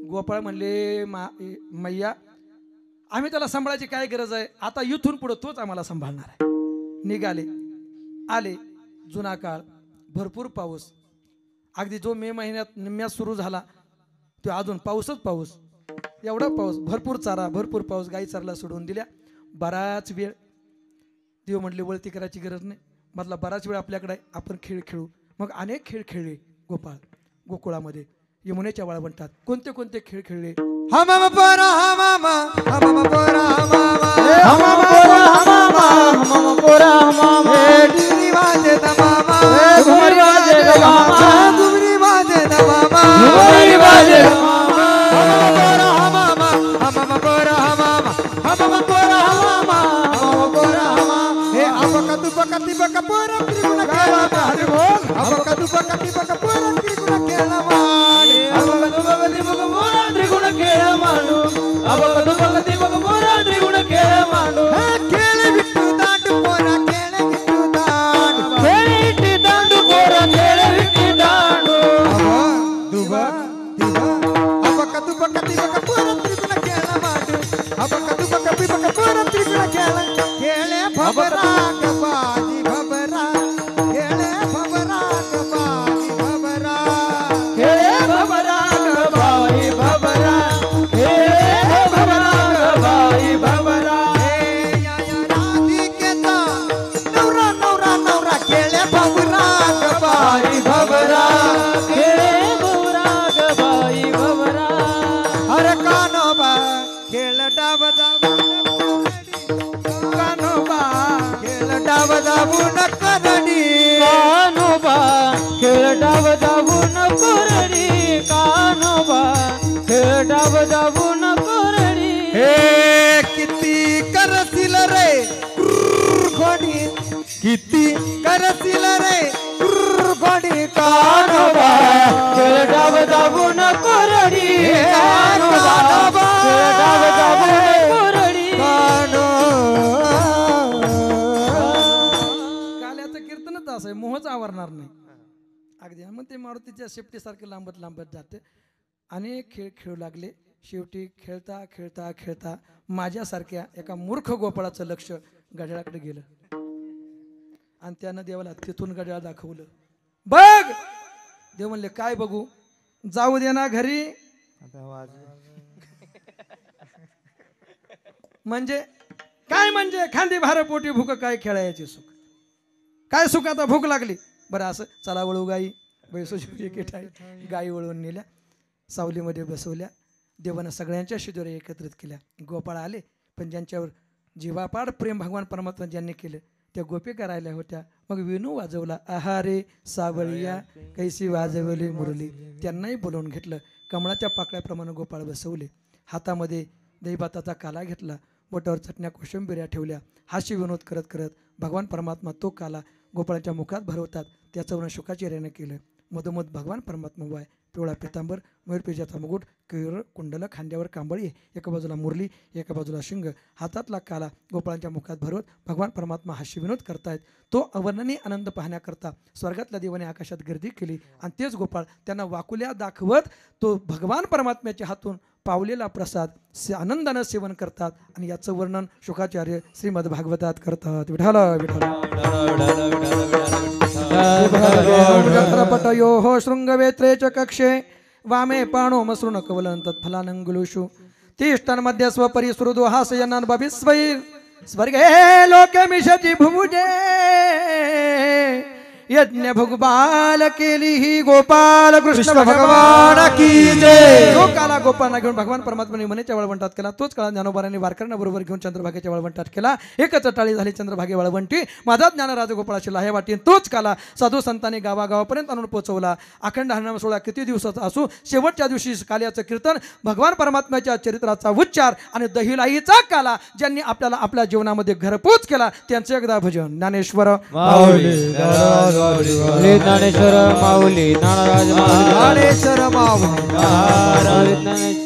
गोपाळ म्हणले मैया आम्ही त्याला सांभाळायची काय गरज आहे. आता इथून पुढे तोच आम्हाला सांभाळणार आहे. निघाले आले. जुना काळ भरपूर पाऊस अगदी जो मे महिन्यात निम्म्यात सुरू झाला तो अजून पाऊसच पाऊस. एवढा पाऊस, भरपूर चारा, भरपूर पाऊस, गाई चारला सोडून दिल्या. बराच वेळ देव म्हणले वळती करायची गरज नाही, मधला बराच वेळ आपल्याकडे आहे, आपण खेळ खेळू. मग अनेक खेळ खेळले गोपाळ गोकुळामध्ये. यमुनेच्या वाळवंटात कोणते कोणते खेळ खेळले? हमामा पोरा हमामा हमामा पोरा हमामा हमामा पोरा हमामा हमामा पोरा हमामा हे डुरी वाजे दमामा घुमरी वाजे दमामा घुमरी वाजे दमामा घुमरी वाजे दमामा हमामा पोरा हमामा हमामा पोरा हमामा हमामा पोरा हमामा हे अपका तुपका तिपका पोरा त्रिगुण खेळा हरि बोल अपका तुपका तिपका पोरा त्रिगुण खेळा त्रिगुण खेळ मांडू अबकदु बकती बक मोरा त्रिगुण खेळ मांडू खेळ विट्टू दांडू पोरा खेळ विट्टू दांडू खेळीटी दांडू पोरा खेळ विटी दांडू दुबा दिबा अपका तुपका तिपका पोरा त्रिगुण खेळा मांडू अपका तुपका तिपका पोरा त्रिगुण खेळा खेळे भबरा गबाजी भबरा खेळे भबरा गबाजी भबरा खेळे भबरा गबाई भबरा खेळे भबरा गबाई भबरा या राधिकेचा नवरा नवरा नवरा खेळे भबरा गबाजी भबरा खेळे भबरा गबाई भबरा अरे कानोबा खेळ डाव कानोबा खेळ डाव जाऊन करडी कानोबा खेळ डाव जाऊन कोरडी कानोबा खेळ डाव जाऊन कोरडी हे किती करशील रे घोडी किती करशील रे घोडी कानोबा खेळ डाव जाऊन कोरडी कानोबा खेळ डाव जाऊन कोरडी काल्याचं कीर्तनच असं आहे, मोहच आवरणार नाही अगदी. मग ते मारुतीच्या शेपटीसारखे लांबत लांबत जाते. अनेक खेळ खेळू लागले. शेवटी खेळता खेळता खेळता माझ्यासारख्या एका मूर्ख गोपाळाचं लक्ष घड्याळाकडे गेलं आणि त्यानं देवाला तिथून घड्याळ दाखवलं. बघ, देव म्हणले काय बघू, जाऊ दे ना घरी. म्हणजे काय, म्हणजे खांदी भार पोटी भूक, काय खेळायची सुख, काय सुख, आता भूक लागली. बरं असं चला वळू गाई, बैसोशी गाई वळवून नेल्या, सावलीमध्ये बसवल्या. देवानं सगळ्यांच्या शिदोऱ्या एकत्रित केल्या. गोपाळ आले, पण ज्यांच्यावर जीवापाड प्रेम भगवान परमात्मा ज्यांनी केलं त्या गोपिका राहिल्या होत्या. मग वेणू वाजवला, आहारे सावळिया कैसी वाजवली मुरली. त्यांनाही बोलवून घेतलं. कमळाच्या पाकळ्याप्रमाणे गोपाळ बसवले. हातामध्ये दहीभाताचा काला घेतला, बोटावर चटण्या कोशिंबिऱ्या ठेवल्या. हास्य विनोद करत करत भगवान परमात्मा तो काला गोपाळाच्या मुखात भरवतात. त्याचं वर्णन शुकाचार्याने केलं. मधोमध भगवान परमात्मा वाय, पिवळा पितांबर, मयूरपेजाचा मुकुट, केर कुंडल, खांद्यावर कांबळी, एका बाजूला मुरली, एका बाजूला शिंग, हातातला काला गोपाळांच्या मुखात भरवत भगवान परमात्मा हास्य विनोद करतायत. तो अवर्णनीय आनंद पाहण्याकरता स्वर्गातल्या देवाने आकाशात गर्दी केली आणि तेच गोपाळ त्यांना वाकुल्या दाखवत तो भगवान परमात्म्याच्या हातून पावलेला प्रसाद आनंदानं सेवन करतात. आणि याचं वर्णन शुकाचार्य श्रीमद भागवतात करतात. विठाला पटयो शृंगवेत्रे च कक्षे वामे पाणो मसृण कवलं तत्फलानंगुलुषु तिष्ठन्मध्ये स्वपरिसृदो हासयनान् भविस्वैर् स्वर्गे लोके मिषति भुभुजे यज्ञ भुगबाल केली ही गोपाल कृष्ण भगवान की जय. जो काला गोपाळांना घेऊन भगवान परमात्म्याने यमुनेच्या वाळवंटात केला, तोच काळा ज्ञानोबारांनी वारकऱ्यांना बरोबर घेऊन चंद्रभागेच्या वाळवंटात केला. एकच टाळी झाली चंद्रभागे वाळवंटी, माझा ज्ञान राजगोपाळाची लाह्या वाटी. तोच काला साधू संतांनी गावागावापर्यंत आणून पोहोचवला. अखंड हरिनाम सोहळा किती दिवसाचा असू, शेवटच्या दिवशी काल्याचं कीर्तन, भगवान परमात्म्याच्या चरित्राचा उच्चार आणि दहिलाईचा काला ज्यांनी आपल्याला आपल्या जीवनामध्ये घरपोच केला त्यांचं एकदा भजन. ज्ञानेश्वर ज्ञानेश्वर माऊली, ज्ञानराज ज्ञानेश्वर माऊली, ज्ञानेश्वर